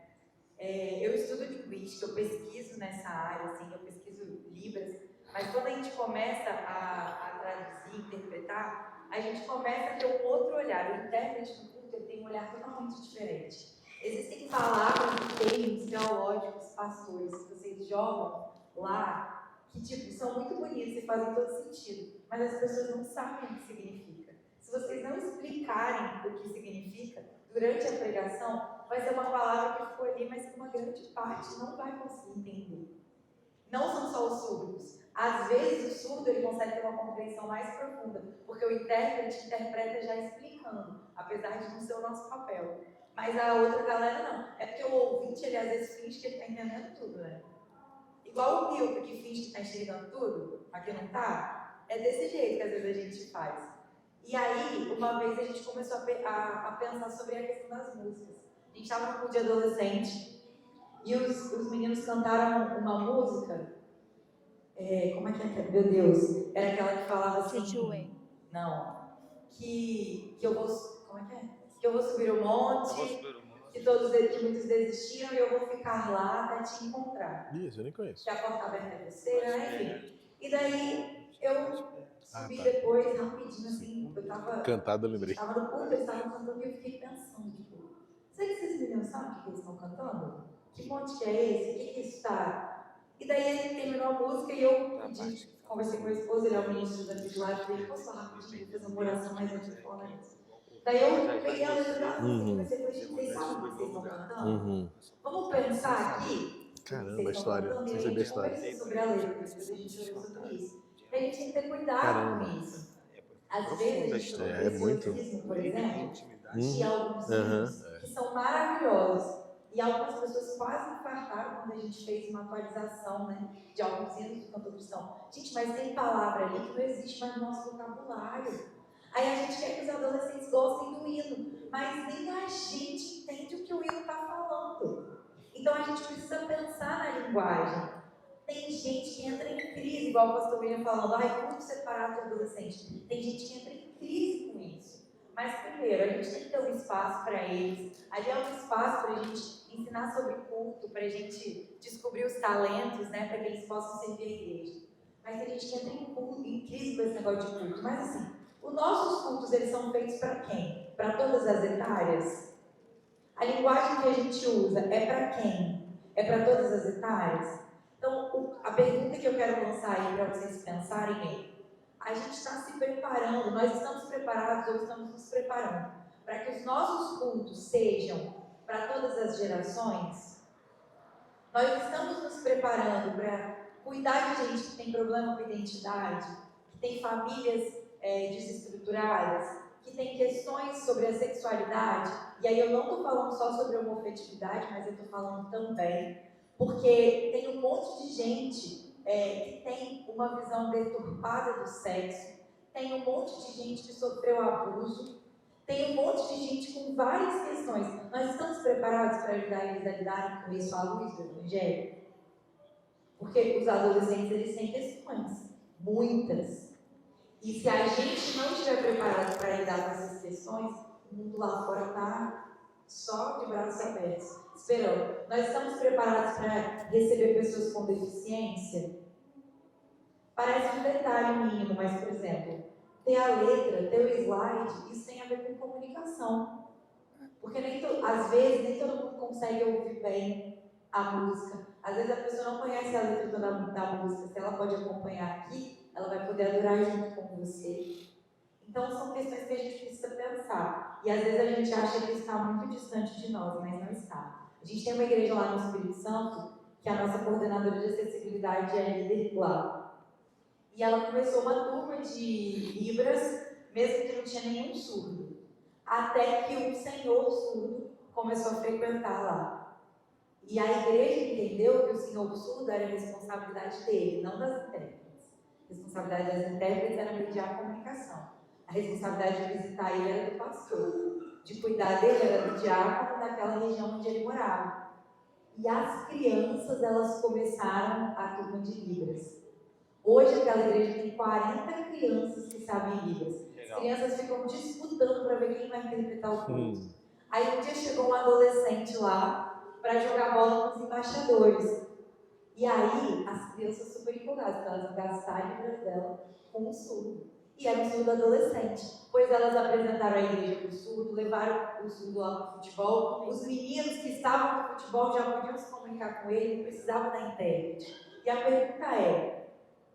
Eu estudo linguística, eu pesquiso nessa área, assim, eu pesquiso Libras, mas quando a gente começa a traduzir, interpretar, a gente começa a ter um outro olhar. O intérprete do culto tem um olhar totalmente diferente. Existem palavras e termos teológicos, pastores, que vocês jogam lá, que tipo, são muito bonitos e fazem todo sentido, mas as pessoas não sabem o que significa. Se vocês não explicarem o que significa, durante a pregação, vai ser uma palavra que ficou ali, mas que uma grande parte não vai conseguir entender. Não são só os surdos. Às vezes o surdo ele consegue ter uma compreensão mais profunda, porque o intérprete interpreta já explicando, apesar de não ser o nosso papel. Mas a outra galera não. É porque o ouvinte, ele às vezes finge que ele está entendendo tudo, né? Igual o míope que finge que está enxergando tudo, aqui não está. É desse jeito que às vezes a gente faz. E aí, uma vez a gente começou a pensar sobre a questão das músicas. A gente estava no culto de adolescente e os meninos cantaram uma música. Como é que é? Meu Deus! Era aquela que falava assim. Não. Que eu vou. Como é que é? Que eu vou subir o monte. Que muitos desistiram e eu vou ficar lá até te encontrar. Isso, eu nem conheço. Que a porta aberta é você, né? Enfim. E daí eu subi depois, rapidinho, assim, eu tava... Cantado, eu lembrei. Tava no culto, eles estavam cantando e eu fiquei pensando, tipo, será que esses meninos sabem o que eles estão cantando? Que monte que é esse? O que isso tá? E daí ele terminou a música e eu conversei com meu esposo, ele é o ministro da Vigilância, e falei, posso falar rapidinho, fazer uma oração mais antes de falar isso? Daí eu peguei a letra da música e comecei a dizer, vocês sabem o que vocês estão cantando? Vamos pensar aqui. Caramba, a história. Sem saber a história. Conversei sobre a letra, depois a gente orou sobre isso. A gente tem que ter cuidado com isso. Às vezes a gente tem muito. por exemplo, de alguns hinos que são maravilhosos. E algumas pessoas quase infartaram quando a gente fez uma atualização, né, de alguns hinos do cantor cristão. Gente, mas tem palavra ali que não existe mais no nosso vocabulário. Aí a gente quer que os adolescentes gostem do hino, mas nem a gente entende o que o hino está falando. Então a gente precisa pensar na linguagem. Tem gente que entra em crise, igual o pastor William falando, culto separado de adolescente. Tem gente que entra em crise com isso. Mas, primeiro, a gente tem que ter um espaço para eles. Ali é um espaço para a gente ensinar sobre culto, para a gente descobrir os talentos, né, para que eles possam servir a igreja. Mas tem gente que entra em crise com esse negócio de culto. Mas, assim, os nossos cultos, eles são feitos para quem? Para todas as etárias? A linguagem que a gente usa é para quem? É para todas as etárias? Então, a pergunta que eu quero lançar aí para vocês pensarem é: a gente está se preparando, nós estamos preparados ou estamos nos preparando para que os nossos cultos sejam para todas as gerações? Nós estamos nos preparando para cuidar de gente que tem problema com identidade, que tem famílias desestruturadas, que tem questões sobre a sexualidade? E aí eu não estou falando só sobre homofetividade, mas eu estou falando também, porque tem um monte de gente que tem uma visão deturpada do sexo, tem um monte de gente que sofreu abuso, tem um monte de gente com várias questões. Nós estamos preparados para ajudar eles a lidarem com isso à luz do Evangelho? Porque os adolescentes, eles têm questões, muitas. E se a gente não estiver preparado para lidar com essas questões, o mundo lá fora está só de braços abertos, esperando. Nós estamos preparados para receber pessoas com deficiência? Parece um detalhe mínimo, mas, por exemplo, ter a letra, ter o slide, isso tem a ver com comunicação. Porque às vezes nem todo mundo consegue ouvir bem a música. Às vezes a pessoa não conhece a letra da música. Se ela pode acompanhar aqui, ela vai poder adorar junto com você. Então são questões que a gente precisa pensar. E às vezes a gente acha que está muito distante de nós, mas não está. A gente tem uma igreja lá no Espírito Santo, que a nossa coordenadora de acessibilidade é líder lá. E ela começou uma turma de Libras, mesmo que não tinha nenhum surdo. Até que um senhor surdo começou a frequentar lá. E a igreja entendeu que o senhor surdo era a responsabilidade dele, não das intérpretes. A responsabilidade das intérpretes era mediar a comunicação. A responsabilidade de visitar ele era do pastor. De cuidar dele era do diácono daquela região onde ele morava. E as crianças, elas começaram a turma de Libras. Hoje aquela igreja tem 40 crianças que sabem Libras. As crianças ficam disputando para ver quem vai interpretar o culto. Aí um dia chegou um adolescente lá para jogar bola com os embaixadores. E aí as crianças super empolgadas, porque elas vão gastar a Libras dela com um surdo. E era um surdo adolescente. Pois elas apresentaram a igreja para o surdo, levaram o surdo lá para o futebol. Os meninos que estavam no futebol já podiam se comunicar com ele, não precisavam da intérprete. E a pergunta é,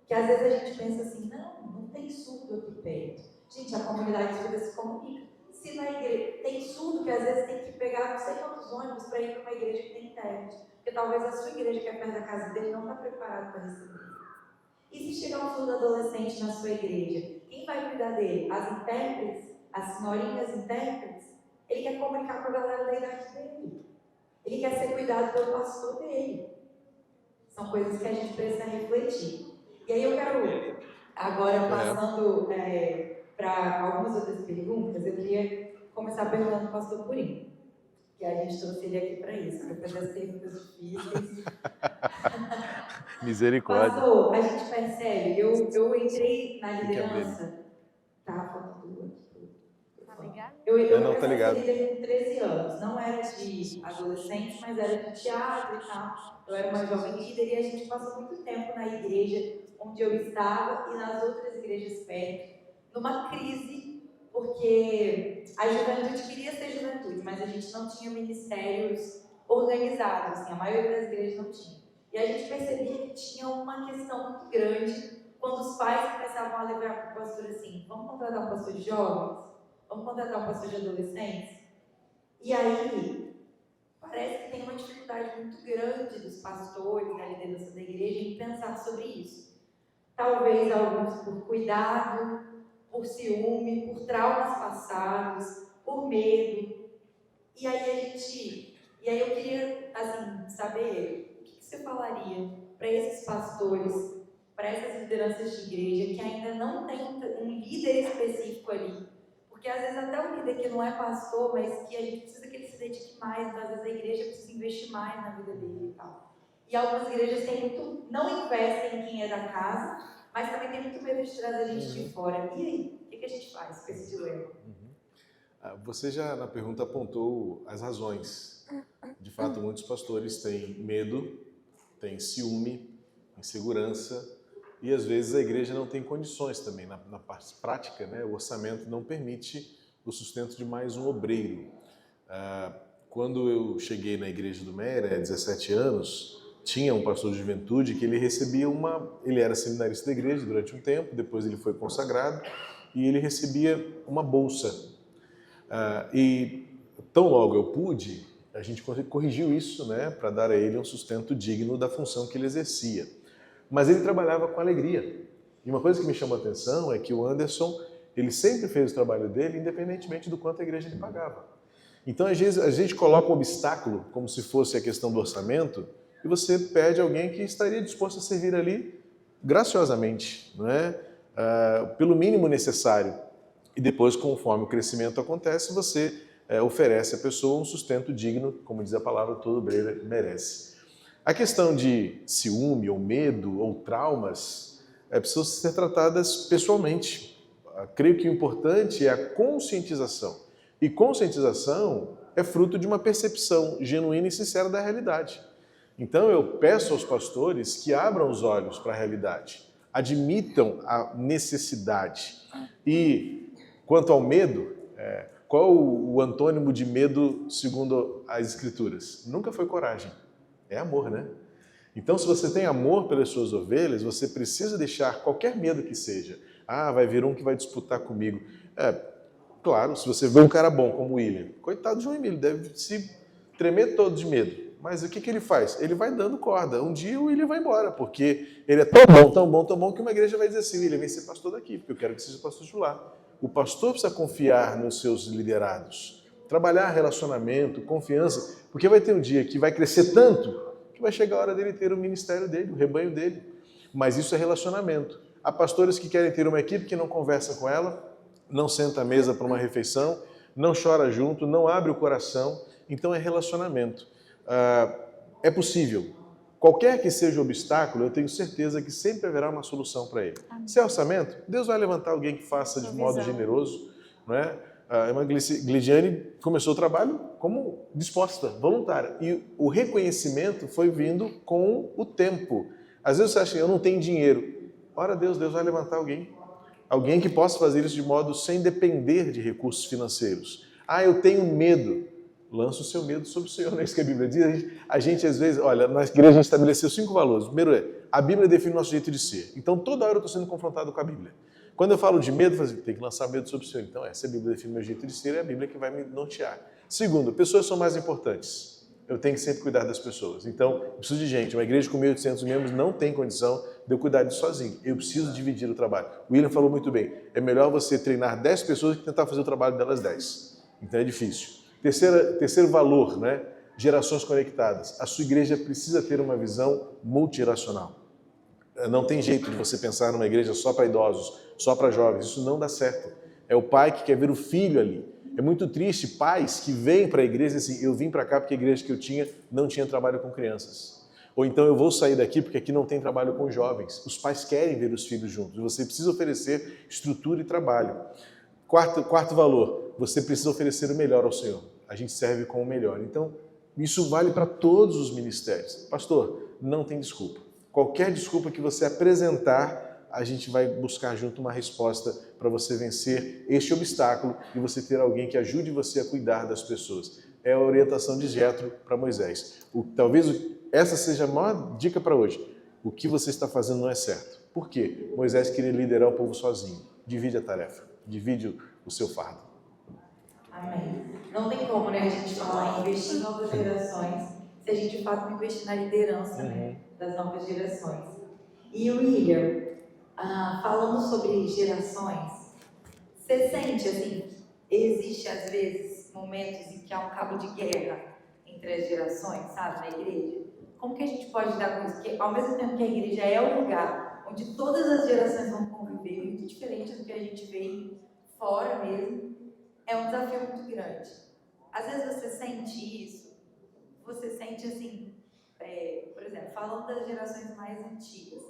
que às vezes a gente pensa assim, não tem surdo aqui perto. Gente, a comunidade de vida se comunica. Se na igreja tem surdo que às vezes tem que pegar não sei quantos ônibus para ir para uma igreja que tem intérprete, porque talvez a sua igreja que é perto da casa dele não está preparada para receber. E se chegar um surdo adolescente na sua igreja, quem vai cuidar dele? As intérpretes? As senhorinhas intérpretes? Ele quer comunicar com a galera da idade dele. Ele quer ser cuidado pelo pastor dele. São coisas que a gente precisa refletir. E aí eu quero, agora passando para algumas outras perguntas, eu queria começar perguntando ao pastor Purim, que a gente trouxe ele aqui para isso, para fazer as perguntas difíceis. Misericórdia. Pastor, a gente percebe, eu entrei na liderança, tá falando aqui. Eu não, tá ligado. líder com 13 anos, não era de adolescente, mas era de teatro e tal. Eu era uma jovem líder e a gente passou muito tempo na igreja onde eu estava e nas outras igrejas perto, numa crise, porque a juventude queria ser juventude, mas a gente não tinha ministérios organizados, assim, a maioria das igrejas não tinha. E a gente percebia que tinha uma questão muito grande quando os pais começavam a levar para o pastor assim, vamos contratar um pastor de jovens? Vamos contratar um pastor de adolescentes? E aí, parece que tem uma dificuldade muito grande dos pastores, da liderança da igreja, em pensar sobre isso. Talvez alguns por cuidado, por ciúme, por traumas passados, por medo. E aí eu queria, assim, saber o que você falaria para esses pastores, para essas lideranças de igreja que ainda não tem um líder específico ali. Porque às vezes até um líder que não é pastor, mas que a gente precisa que ele se dedique mais, então às vezes a igreja precisa investir mais na vida dele e tal. E algumas igrejas não investem em quem é da casa, mas também tem muito medo de trazer a gente de fora. E aí, o que a gente faz com esse dilema? Você já na pergunta apontou as razões. De fato, muitos pastores têm medo, têm ciúme, insegurança, e às vezes a igreja não tem condições também. Na parte prática, né, o orçamento não permite o sustento de mais um obreiro. Quando eu cheguei na igreja do Meira, há 17 anos, tinha um pastor de juventude que ele recebia ele era seminarista da igreja durante um tempo, depois ele foi consagrado, e ele recebia uma bolsa. E tão logo eu pude, a gente corrigiu isso, né, para dar a ele um sustento digno da função que ele exercia. Mas ele trabalhava com alegria. E uma coisa que me chamou a atenção é que o Anderson, ele sempre fez o trabalho dele, independentemente do quanto a igreja lhe pagava. Então, às vezes, a gente coloca um obstáculo, como se fosse a questão do orçamento, e você pede alguém que estaria disposto a servir ali graciosamente, não é? Pelo mínimo necessário. E depois, conforme o crescimento acontece, você oferece à pessoa um sustento digno, como diz a palavra, todo obreiro merece. A questão de ciúme, ou medo, ou traumas, precisam ser tratadas pessoalmente. Creio que o importante é a conscientização. E conscientização é fruto de uma percepção genuína e sincera da realidade. Então eu peço aos pastores que abram os olhos para a realidade, admitam a necessidade. E quanto ao medo, qual o antônimo de medo segundo as Escrituras? Nunca foi coragem, é amor, né? Então, se você tem amor pelas suas ovelhas, você precisa deixar qualquer medo que seja. Vai vir um que vai disputar comigo. Claro, se você vê um cara bom como o William, coitado de João Emílio, deve se tremer todo de medo. Mas o que ele faz? Ele vai dando corda. Um dia o William vai embora, porque ele é tão bom, tão bom, tão bom, que uma igreja vai dizer assim: William, vem ser pastor daqui, porque eu quero que seja pastor de lá. O pastor precisa confiar nos seus liderados, trabalhar relacionamento, confiança, porque vai ter um dia que vai crescer tanto que vai chegar a hora dele ter o ministério dele, o rebanho dele. Mas isso é relacionamento. Há pastores que querem ter uma equipe que não conversa com ela, não senta à mesa para uma refeição, não chora junto, não abre o coração. Então é relacionamento. É possível. Qualquer que seja o obstáculo, eu tenho certeza que sempre haverá uma solução para ele. Amém. Se é orçamento, Deus vai levantar alguém que faça de modo generoso. Não é? A irmã Glidiane começou o trabalho como disposta, voluntária. E o reconhecimento foi vindo com o tempo. Às vezes você acha que eu não tenho dinheiro. Ora, Deus vai levantar alguém. Alguém que possa fazer isso de modo sem depender de recursos financeiros. Eu tenho medo. Lança o seu medo sobre o Senhor, não é isso que a Bíblia diz? A gente às vezes, olha, na igreja a gente estabeleceu 5 valores. O primeiro a Bíblia define o nosso jeito de ser. Então toda hora eu estou sendo confrontado com a Bíblia. Quando eu falo de medo, eu falo, tem que lançar medo sobre o Senhor. Então essa Bíblia define o meu jeito de ser, é a Bíblia que vai me nortear. Segundo, pessoas são mais importantes. Eu tenho que sempre cuidar das pessoas. Então, eu preciso de gente. Uma igreja com 1.800 membros não tem condição de eu cuidar disso sozinho. Eu preciso dividir o trabalho. O William falou muito bem. É melhor você treinar 10 pessoas que tentar fazer o trabalho delas 10. Então é difícil. Terceiro valor, né? Gerações conectadas. A sua igreja precisa ter uma visão multigeracional. Não tem jeito de você pensar numa igreja só para idosos, só para jovens. Isso não dá certo. É o pai que quer ver o filho ali. É muito triste pais que vêm para a igreja e dizem assim, eu vim para cá porque a igreja que eu tinha não tinha trabalho com crianças. Ou então eu vou sair daqui porque aqui não tem trabalho com jovens. Os pais querem ver os filhos juntos. Você precisa oferecer estrutura e trabalho. Quarto valor, você precisa oferecer o melhor ao Senhor. A gente serve com o melhor. Então, isso vale para todos os ministérios. Pastor, não tem desculpa. Qualquer desculpa que você apresentar, a gente vai buscar junto uma resposta para você vencer este obstáculo e você ter alguém que ajude você a cuidar das pessoas. É a orientação de Jétro para Moisés. Talvez essa seja a maior dica para hoje. O que você está fazendo não é certo. Por quê? Moisés queria liderar o povo sozinho. Divide a tarefa. Divide o seu fardo. Amém. Não tem como, né, a gente falar em investir em novas gerações se a gente de fato não investir na liderança, né, das novas gerações. E o William, falando sobre gerações, você sente, assim, existe às vezes momentos em que há um cabo de guerra entre as gerações, sabe, na igreja? Como que a gente pode lidar com isso? Porque ao mesmo tempo que a igreja é o lugar onde todas as gerações vão conviver, muito diferente do que a gente vê fora mesmo, é um desafio muito grande. Às vezes você sente isso, você sente assim, por exemplo, falando das gerações mais antigas,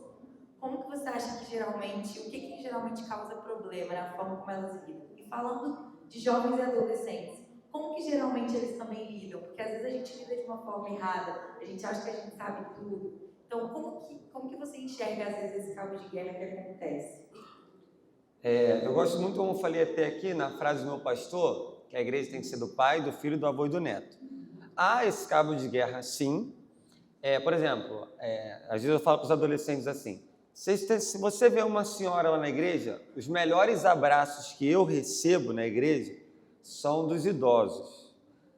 como que você acha que geralmente, o que geralmente causa problema na forma como elas lidam? E falando de jovens e adolescentes, como que geralmente eles também lidam? Porque às vezes a gente lida de uma forma errada, a gente acha que a gente sabe tudo. Então, como que você enxerga, às vezes, esse cabo de guerra que acontece? Eu gosto muito, como eu falei até aqui, na frase do meu pastor, que a igreja tem que ser do pai, do filho, do avô e do neto. Há esse cabo de guerra, sim. Por exemplo, às vezes eu falo para os adolescentes assim, se você vê uma senhora lá na igreja, os melhores abraços que eu recebo na igreja são dos idosos,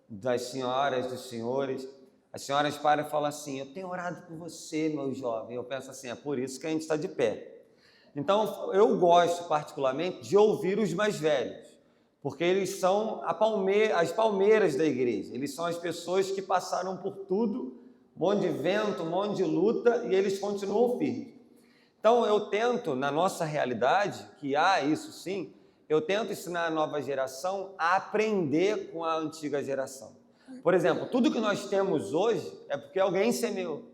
das senhoras, dos senhores. As senhoras param e falam assim, eu tenho orado por você, meu jovem. Eu penso assim, é por isso que a gente está de pé. Então, eu gosto particularmente de ouvir os mais velhos, porque eles são as palmeiras da igreja. Eles são as pessoas que passaram por tudo, um monte de vento, um monte de luta, e eles continuam firmes. Então, eu tento, na nossa realidade, que há isso sim, eu tento ensinar a nova geração a aprender com a antiga geração. Por exemplo, tudo que nós temos hoje é porque alguém semeou.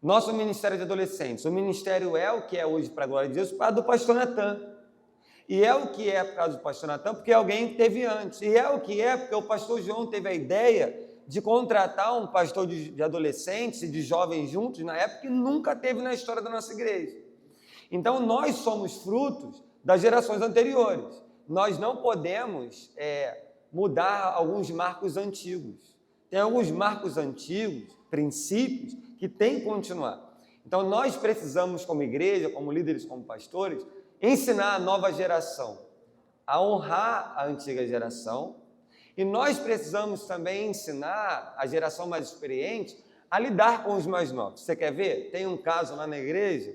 Nosso Ministério de Adolescentes, o ministério é o que é hoje para a glória de Deus, por causa do pastor Natan. E é o que é por causa do pastor Natan, porque alguém teve antes. E é o que é porque o pastor João teve a ideia de contratar um pastor de adolescentes e de jovens juntos, na época que nunca teve na história da nossa igreja. Então, nós somos frutos das gerações anteriores. Nós não podemos mudar alguns marcos antigos. Tem alguns marcos antigos, princípios, que têm que continuar. Então, nós precisamos, como igreja, como líderes, como pastores, ensinar a nova geração a honrar a antiga geração, e nós precisamos também ensinar a geração mais experiente a lidar com os mais novos. Você quer ver? Tem um caso lá na igreja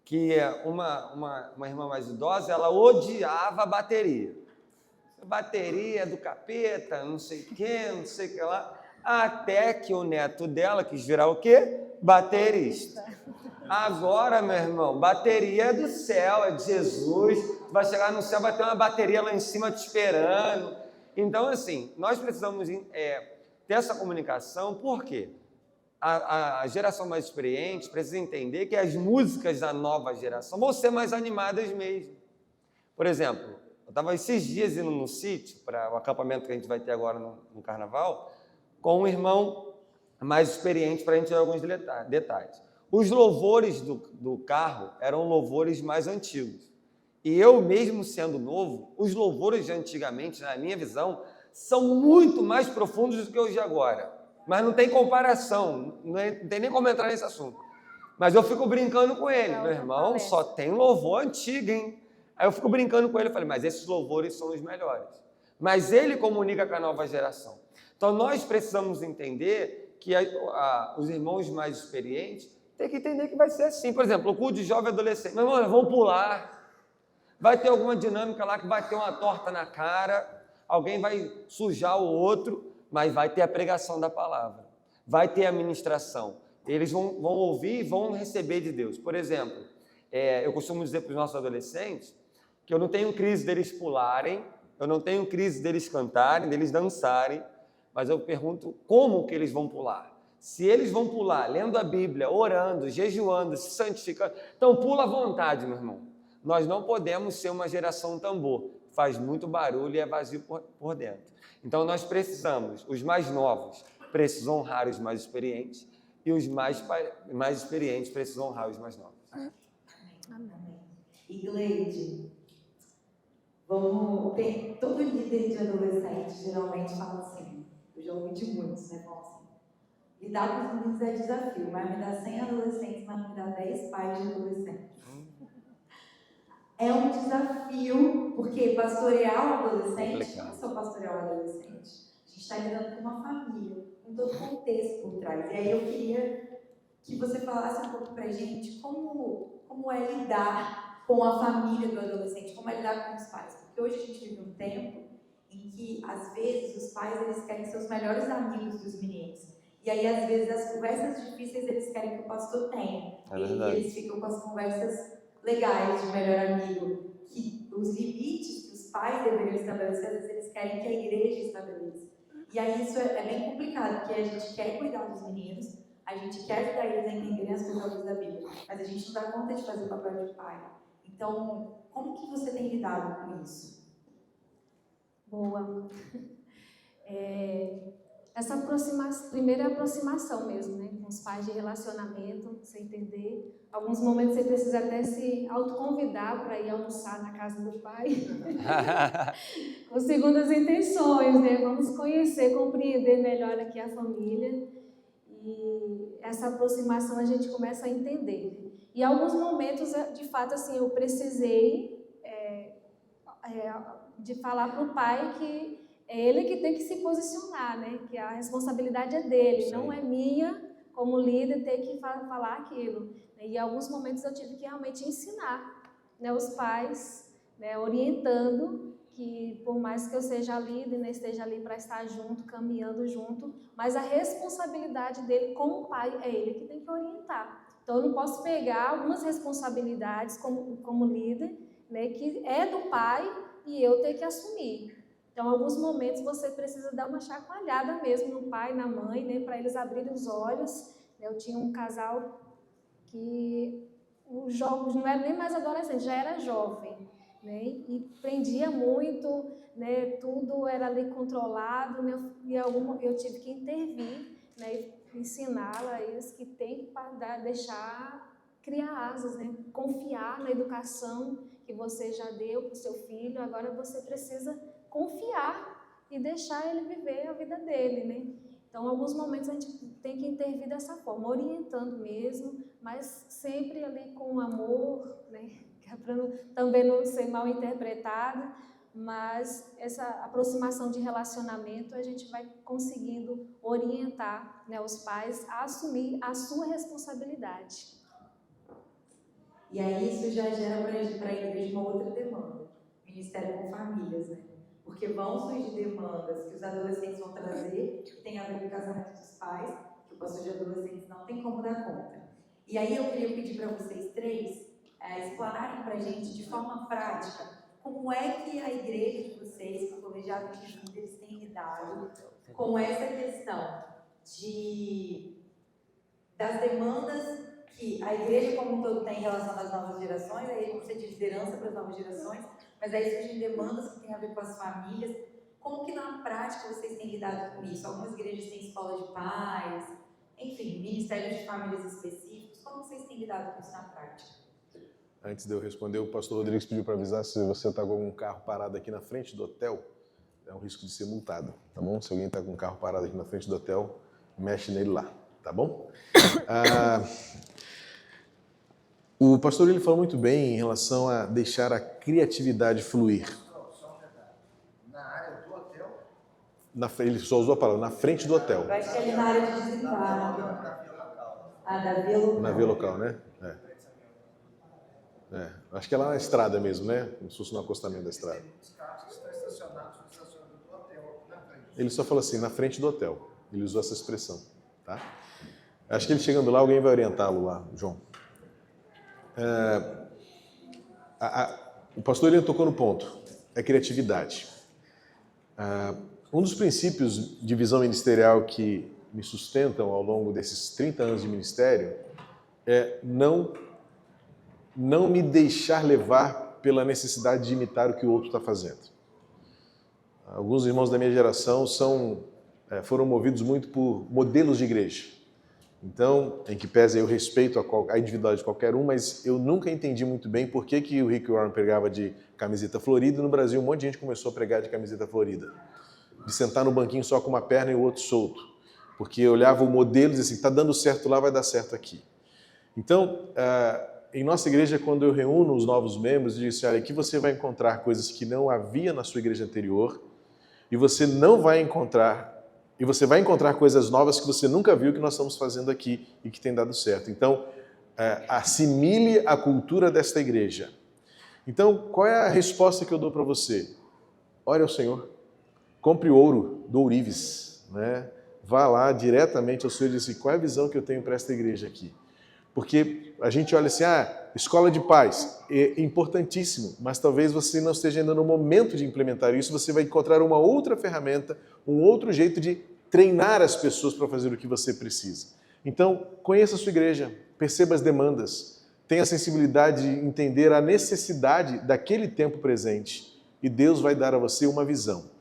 que uma irmã mais idosa, ela odiava a bateria. Bateria é do capeta, não sei o que, não sei o que lá. Até que o neto dela quis virar o quê? Baterista. Agora, meu irmão, bateria é do céu, é de Jesus. Tu vai chegar no céu, vai ter uma bateria lá em cima te esperando. Então, assim, nós precisamos ter essa comunicação, por quê? A geração mais experiente precisa entender que as músicas da nova geração vão ser mais animadas mesmo. Por exemplo, eu estava esses dias indo no sítio, para o acampamento que a gente vai ter agora no Carnaval, com um irmão mais experiente para a gente ver alguns detalhes. Os louvores do carro eram louvores mais antigos. E eu, mesmo sendo novo, os louvores de antigamente, na minha visão, são muito mais profundos do que os de agora. Mas não tem comparação, não tem nem como entrar nesse assunto. Mas eu fico brincando com ele. Meu irmão, só tem louvor antigo, hein? Aí eu fico brincando com ele, eu falei, mas esses louvores são os melhores. Mas ele comunica com a nova geração. Então, nós precisamos entender que os irmãos mais experientes têm que entender que vai ser assim. Por exemplo, o culto de jovem e adolescente. Meu irmão, vão pular. Vai ter alguma dinâmica lá que vai ter uma torta na cara, alguém vai sujar o outro, mas vai ter a pregação da palavra, vai ter a ministração. Eles vão ouvir e vão receber de Deus. Por exemplo, eu costumo dizer para os nossos adolescentes que eu não tenho crise deles pularem, eu não tenho crise deles cantarem, deles dançarem, mas eu pergunto como que eles vão pular. Se eles vão pular lendo a Bíblia, orando, jejuando, se santificando, então pula à vontade, meu irmão. Nós não podemos ser uma geração tambor, faz muito barulho e é vazio por dentro. Então nós precisamos, os mais novos precisam honrar os mais experientes e os mais experientes precisam honrar os mais novos. Amém. E Gleide, vamos ter, todo líder de adolescente geralmente fala assim, eu já ouvi de muitos, né, falam assim, lidar com os meninos é desafio, mas me dá 100 adolescentes, mas me dá 10 pais de adolescentes. É um desafio, porque pastorear o adolescente, não é só pastorear o adolescente. A gente está lidando com uma família, com todo o contexto por trás. E aí eu queria que você falasse um pouco para a gente como é lidar com a família do adolescente, como é lidar com os pais. Porque hoje a gente vive um tempo em que, às vezes, os pais eles querem ser os melhores amigos dos meninos. E aí, às vezes, as conversas difíceis eles querem que o pastor tenha. E eles ficam com as conversas legais de melhor amigo, que os limites que os pais deveriam estabelecer, às vezes eles querem que a igreja estabeleça. E aí isso é bem complicado, porque a gente quer cuidar dos meninos, a gente quer ajudar eles a entenderem as coisas da Bíblia, mas a gente não dá conta de fazer o papel de pai. Então, como que você tem lidado com isso? Boa. Essa primeira aproximação mesmo, né? Com os pais de relacionamento, você entender. Alguns momentos você precisa até se autoconvidar para ir almoçar na casa do pai. Com segundas intenções, né? Vamos conhecer, compreender melhor aqui a família. E essa aproximação a gente começa a entender. E em alguns momentos, de fato, assim, eu precisei de falar para o pai que é ele que tem que se posicionar, né? Que a responsabilidade é dele, Sim. não é minha, como líder, ter que falar aquilo. E em alguns momentos eu tive que realmente ensinar, né, os pais, né, orientando que por mais que eu seja líder, né, esteja ali para estar junto, caminhando junto, mas a responsabilidade dele como pai é ele que tem que orientar. Então eu não posso pegar algumas responsabilidades como líder, né, que é do pai e eu ter que assumir. Então, em alguns momentos, você precisa dar uma chacoalhada mesmo no pai, na mãe, né, para eles abrirem os olhos. Eu tinha um casal que os jovens não era nem mais adolescente, já era jovem, né, e prendia muito, né, tudo era ali controlado, né, e eu tive que intervir, né, ensiná-la a eles que tem que deixar criar asas, né, confiar na educação que você já deu para o seu filho, agora você precisa confiar e deixar ele viver a vida dele, né? Então, em alguns momentos a gente tem que intervir dessa forma, orientando mesmo, mas sempre ali com amor, né? Para também não ser mal interpretado, mas essa aproximação de relacionamento a gente vai conseguindo orientar, né, os pais a assumir a sua responsabilidade. E aí isso já gera para a igreja uma outra demanda, ministério com famílias, né? Porque vão surgir demandas que os adolescentes vão trazer, que tem a ver com o casamento dos pais, que o pastor de adolescentes não tem como dar conta. E aí eu queria pedir para vocês três explanarem para a gente de forma prática como é que a igreja de vocês, o colegiado de líderes, tem lidado com essa questão das demandas que a igreja como um todo tem em relação às novas gerações, aí a gente de liderança para as novas gerações, mas aí surgem demandas que têm a ver com as famílias. Como que na prática vocês têm lidado com isso? Algumas igrejas têm escola de pais, enfim, ministérios de famílias específicos. Como vocês têm lidado com isso na prática? Antes de eu responder, o pastor Rodrigues pediu para avisar se você está com algum carro parado aqui na frente do hotel, é um risco de ser multado, tá bom? Se alguém está com um carro parado aqui na frente do hotel, mexe nele lá, tá bom? O pastor ele falou muito bem em relação a deixar a criatividade fluir. Na área do hotel? Ele só usou a palavra, na frente do hotel. Eu acho que é ali na área de desembarque. Da via local. Na via local, né? Acho que é lá na estrada mesmo, né? Como se fosse no acostamento da estrada. Tem muitos carros que estão estacionados no estacionamento do hotel, na frente. Ele só falou assim, na frente do hotel. Ele usou essa expressão, tá? Acho que ele chegando lá, alguém vai orientá-lo lá, João. O pastor ele tocou no ponto, é criatividade. Um dos princípios de visão ministerial que me sustentam ao longo desses 30 anos de ministério é não me deixar levar pela necessidade de imitar o que o outro está fazendo. Alguns irmãos da minha geração foram movidos muito por modelos de igreja. Então, em que pese eu respeito a individualidade de qualquer um, mas eu nunca entendi muito bem por que o Rick Warren pregava de camiseta florida e no Brasil um monte de gente começou a pregar de camiseta florida. De sentar no banquinho só com uma perna e o outro solto. Porque eu olhava o modelo e dizia assim, está dando certo lá, vai dar certo aqui. Então, em nossa igreja, quando eu reúno os novos membros, eu disse, olha, aqui você vai encontrar coisas que não havia na sua igreja anterior e você vai encontrar coisas novas que você nunca viu que nós estamos fazendo aqui e que tem dado certo. Então, assimile a cultura desta igreja. Então, qual é a resposta que eu dou para você? Ore ao Senhor. Compre ouro do ourives, né? Vá lá diretamente ao Senhor e diz assim, qual é a visão que eu tenho para esta igreja aqui? Porque a gente olha assim, escola de paz, é importantíssimo, mas talvez você não esteja ainda no momento de implementar isso, você vai encontrar uma outra ferramenta, um outro jeito de treinar as pessoas para fazer o que você precisa. Então, conheça a sua igreja, perceba as demandas, tenha a sensibilidade de entender a necessidade daquele tempo presente e Deus vai dar a você uma visão.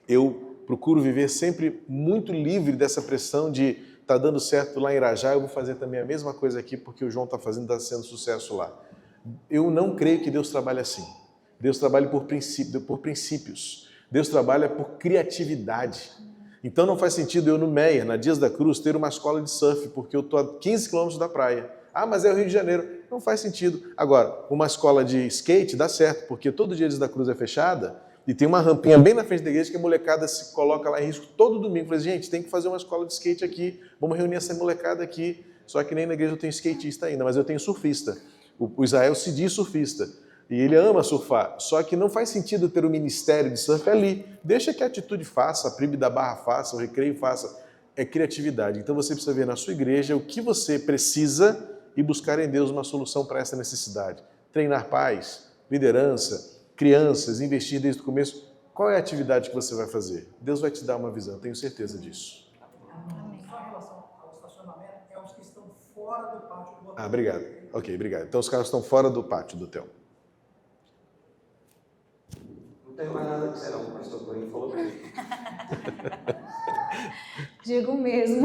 eu procuro viver sempre muito livre dessa pressão de tá dando certo lá em Irajá, eu vou fazer também a mesma coisa aqui porque o João está fazendo, está sendo sucesso lá. Eu não creio que Deus trabalhe assim. Deus trabalha por princípios. Deus trabalha por criatividade. Então não faz sentido eu no Meier, na Dias da Cruz, ter uma escola de surf, porque eu estou a 15 quilômetros da praia. Ah, mas é o Rio de Janeiro. Não faz sentido. Agora, uma escola de skate dá certo, porque todo dia Dias da Cruz é fechada e tem uma rampinha bem na frente da igreja que a molecada se coloca lá em risco todo domingo. Eu falei, gente, tem que fazer uma escola de skate aqui, vamos reunir essa molecada aqui. Só que nem na igreja eu tenho skatista ainda, mas eu tenho surfista. O Israel se diz surfista. E ele ama surfar, só que não faz sentido ter um ministério de surf ali. Deixa que a Atitude faça, a PRIB da Barra faça, o Recreio faça. É criatividade. Então você precisa ver na sua igreja o que você precisa e buscar em Deus uma solução para essa necessidade. Treinar pais, liderança, crianças, investir desde o começo. Qual é a atividade que você vai fazer? Deus vai te dar uma visão, tenho certeza disso. Só em relação ao estacionamento, é os que estão fora do pátio do hotel. Ah, obrigado. Ok, obrigado. Então os carros estão fora do pátio do hotel. Não tenho mais nada a dizer não, o pastor Corinho falou comigo. Digo mesmo.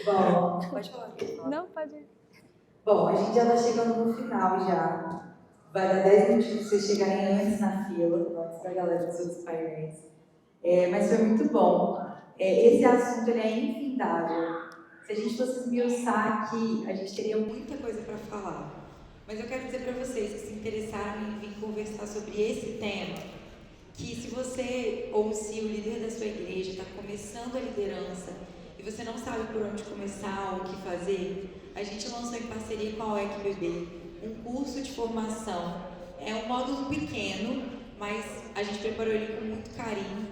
Bom, pode falar. Não, pode ir. Bom, a gente já está chegando no final já. Vai dar 10 minutos para vocês chegarem antes na fila, antes da galera dos outros painéis. Mas foi muito bom. Esse assunto ele é infindável. Se a gente fosse esmiuçar aqui, a gente teria muita coisa para falar. Mas eu quero dizer para vocês que se interessaram em vir conversar sobre esse tema, que se você ou se o líder da sua igreja está começando a liderança e você não sabe por onde começar ou o que fazer, a gente lançou em parceria com a UECBB um curso de formação. É um módulo pequeno, mas a gente preparou ele com muito carinho,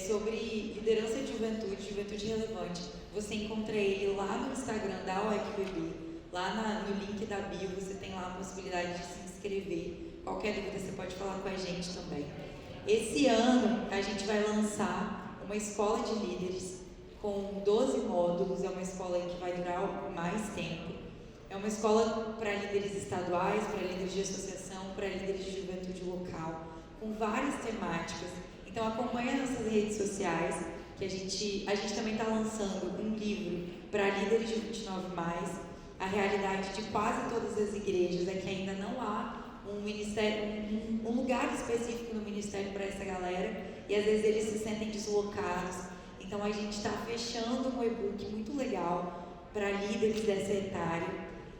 sobre liderança de juventude relevante. Você encontra ele lá no Instagram da UECBB. Lá no link da bio você tem lá a possibilidade de se inscrever. Qualquer dúvida você pode falar com a gente também. Esse ano a gente vai lançar uma escola de líderes com 12 módulos. É uma escola que vai durar mais tempo. É uma escola para líderes estaduais, para líderes de associação, para líderes de juventude local, com várias temáticas. Então acompanha nossas redes sociais, que a gente também está lançando um livro para líderes de 29+. A realidade de quase todas as igrejas é que ainda não há um ministério, um lugar específico no ministério para essa galera, e às vezes eles se sentem deslocados. Então a gente está fechando um e-book muito legal para líderes dessa etária,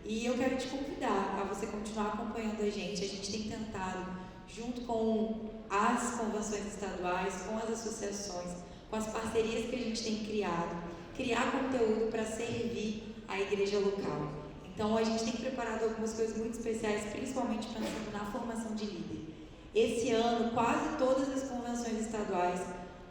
e eu quero te convidar a você continuar acompanhando a gente. A gente tem tentado, junto com as convenções estaduais, com as associações, com as parcerias que a gente tem criar conteúdo para servir a igreja local. Então a gente tem preparado algumas coisas muito especiais, principalmente pensando na formação de líder. Esse ano, quase todas as convenções estaduais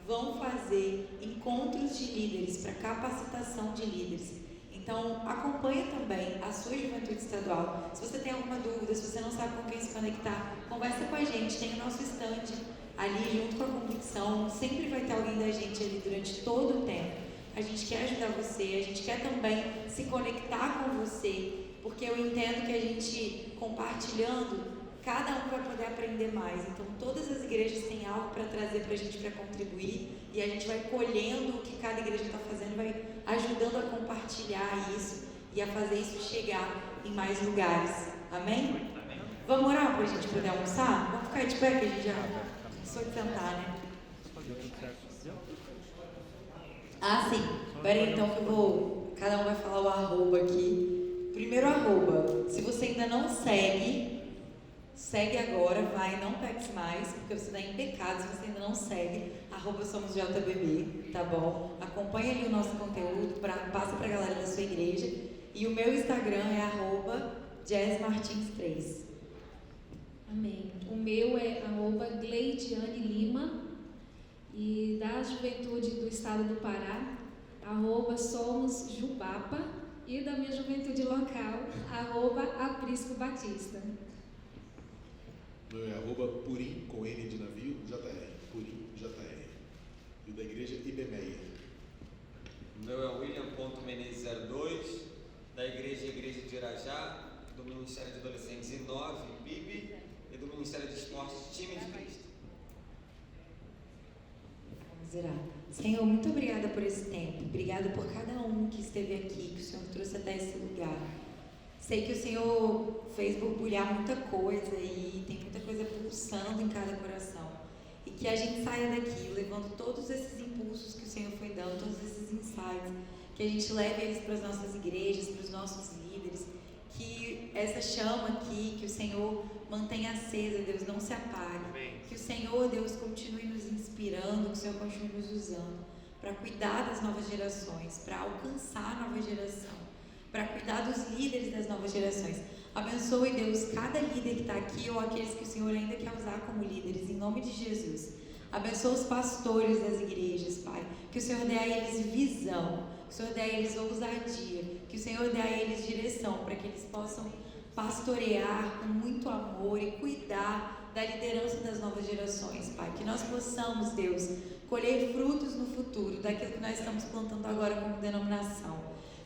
vão fazer encontros de líderes para capacitação de líderes. Então acompanha também a sua juventude estadual. Se você tem alguma dúvida, se você não sabe com quem se conectar, conversa com a gente. Tem o nosso stand ali junto com a convicção. Sempre vai ter alguém da gente ali durante todo o tempo. A gente quer ajudar você, a gente quer também se conectar com você, porque eu entendo que a gente, compartilhando, cada um vai poder aprender mais. Então, todas as igrejas têm algo para trazer para a gente, para contribuir, e a gente vai colhendo o que cada igreja está fazendo, vai ajudando a compartilhar isso e a fazer isso chegar em mais lugares. Amém? Vamos orar para a gente poder almoçar? Vamos ficar de pé, que a gente já cansou de sentar, né? Ah, sim. Peraí, então que eu vou... Cada um vai falar o arroba aqui. Primeiro arroba. Se você ainda não segue agora, vai, não peques mais, porque você está em pecado se você ainda não segue. @somosjbb, tá bom? Acompanha ali o nosso conteúdo, passa para a galera da sua igreja. E o meu Instagram é @jazzmartins3. Amém. O meu é @Gleidiane_Lima. E da juventude do estado do Pará, @somosjubapa, e da minha juventude local, @Aprisco Batista. Meu é @Purim, com N de navio, JR, Purim, JR. E da igreja IBMEIA. O meu é William.Menezes02, da Igreja de Irajá, do Ministério de Adolescentes I9, PIB, e do Ministério de Esportes, Time de Cristo. Zerar. Senhor, muito obrigada por esse tempo. Obrigada por cada um que esteve aqui, que o Senhor trouxe até esse lugar. Sei que o Senhor fez borbulhar muita coisa e tem muita coisa pulsando em cada coração. E que a gente saia daqui levando todos esses impulsos que o Senhor foi dando, todos esses insights, que a gente leve eles para as nossas igrejas, para os nossos líderes, que essa chama aqui, que o Senhor mantenha acesa, Deus, não se apague. Amém. Que o Senhor, Deus, continue nos inspirando, que o Senhor continue nos usando para cuidar das novas gerações, para alcançar a nova geração, para cuidar dos líderes das novas gerações. Abençoe, Deus, cada líder que está aqui ou aqueles que o Senhor ainda quer usar como líderes, em nome de Jesus. Abençoe os pastores das igrejas, Pai, que o Senhor dê a eles visão, que o Senhor dê a eles ousadia, que o Senhor dê a eles direção, para que eles possam pastorear com muito amor e cuidar da liderança das novas gerações, Pai. Que nós possamos, Deus, colher frutos no futuro daquilo que nós estamos plantando agora como denominação.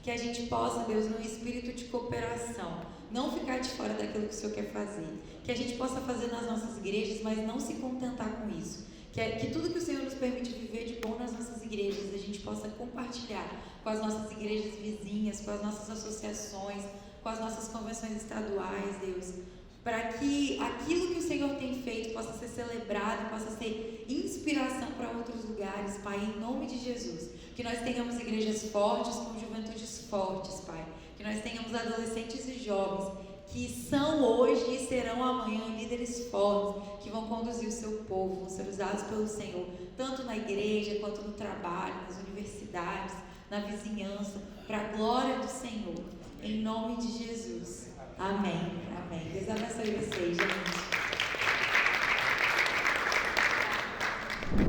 Que a gente possa, Deus, num espírito de cooperação, não ficar de fora daquilo que o Senhor quer fazer. Que a gente possa fazer nas nossas igrejas, mas não se contentar com isso. Que tudo que o Senhor nos permite viver de bom nas nossas igrejas, a gente possa compartilhar com as nossas igrejas vizinhas, com as nossas associações, com as nossas convenções estaduais, Deus, para que aquilo que o Senhor tem feito possa ser celebrado, possa ser inspiração para outros lugares, Pai, em nome de Jesus. Que nós tenhamos igrejas fortes, com juventudes fortes, Pai. Que nós tenhamos adolescentes e jovens que são hoje e serão amanhã líderes fortes, que vão conduzir o seu povo, vão ser usados pelo Senhor, tanto na igreja, quanto no trabalho, nas universidades, na vizinhança, para a glória do Senhor. Em nome de Jesus. Amém. Amém. Deus abençoe vocês, gente.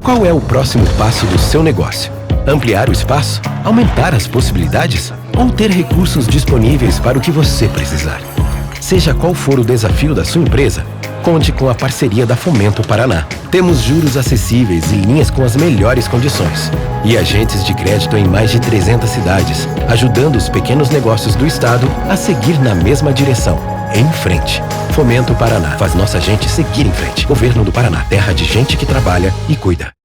Qual é o próximo passo do seu negócio? Ampliar o espaço? Aumentar as possibilidades? Ou ter recursos disponíveis para o que você precisar? Seja qual for o desafio da sua empresa, conte com a parceria da Fomento Paraná. Temos juros acessíveis e linhas com as melhores condições. E agentes de crédito em mais de 300 cidades, ajudando os pequenos negócios do estado a seguir na mesma direção. Em frente. Fomento Paraná. Faz nossa gente seguir em frente. Governo do Paraná. Terra de gente que trabalha e cuida.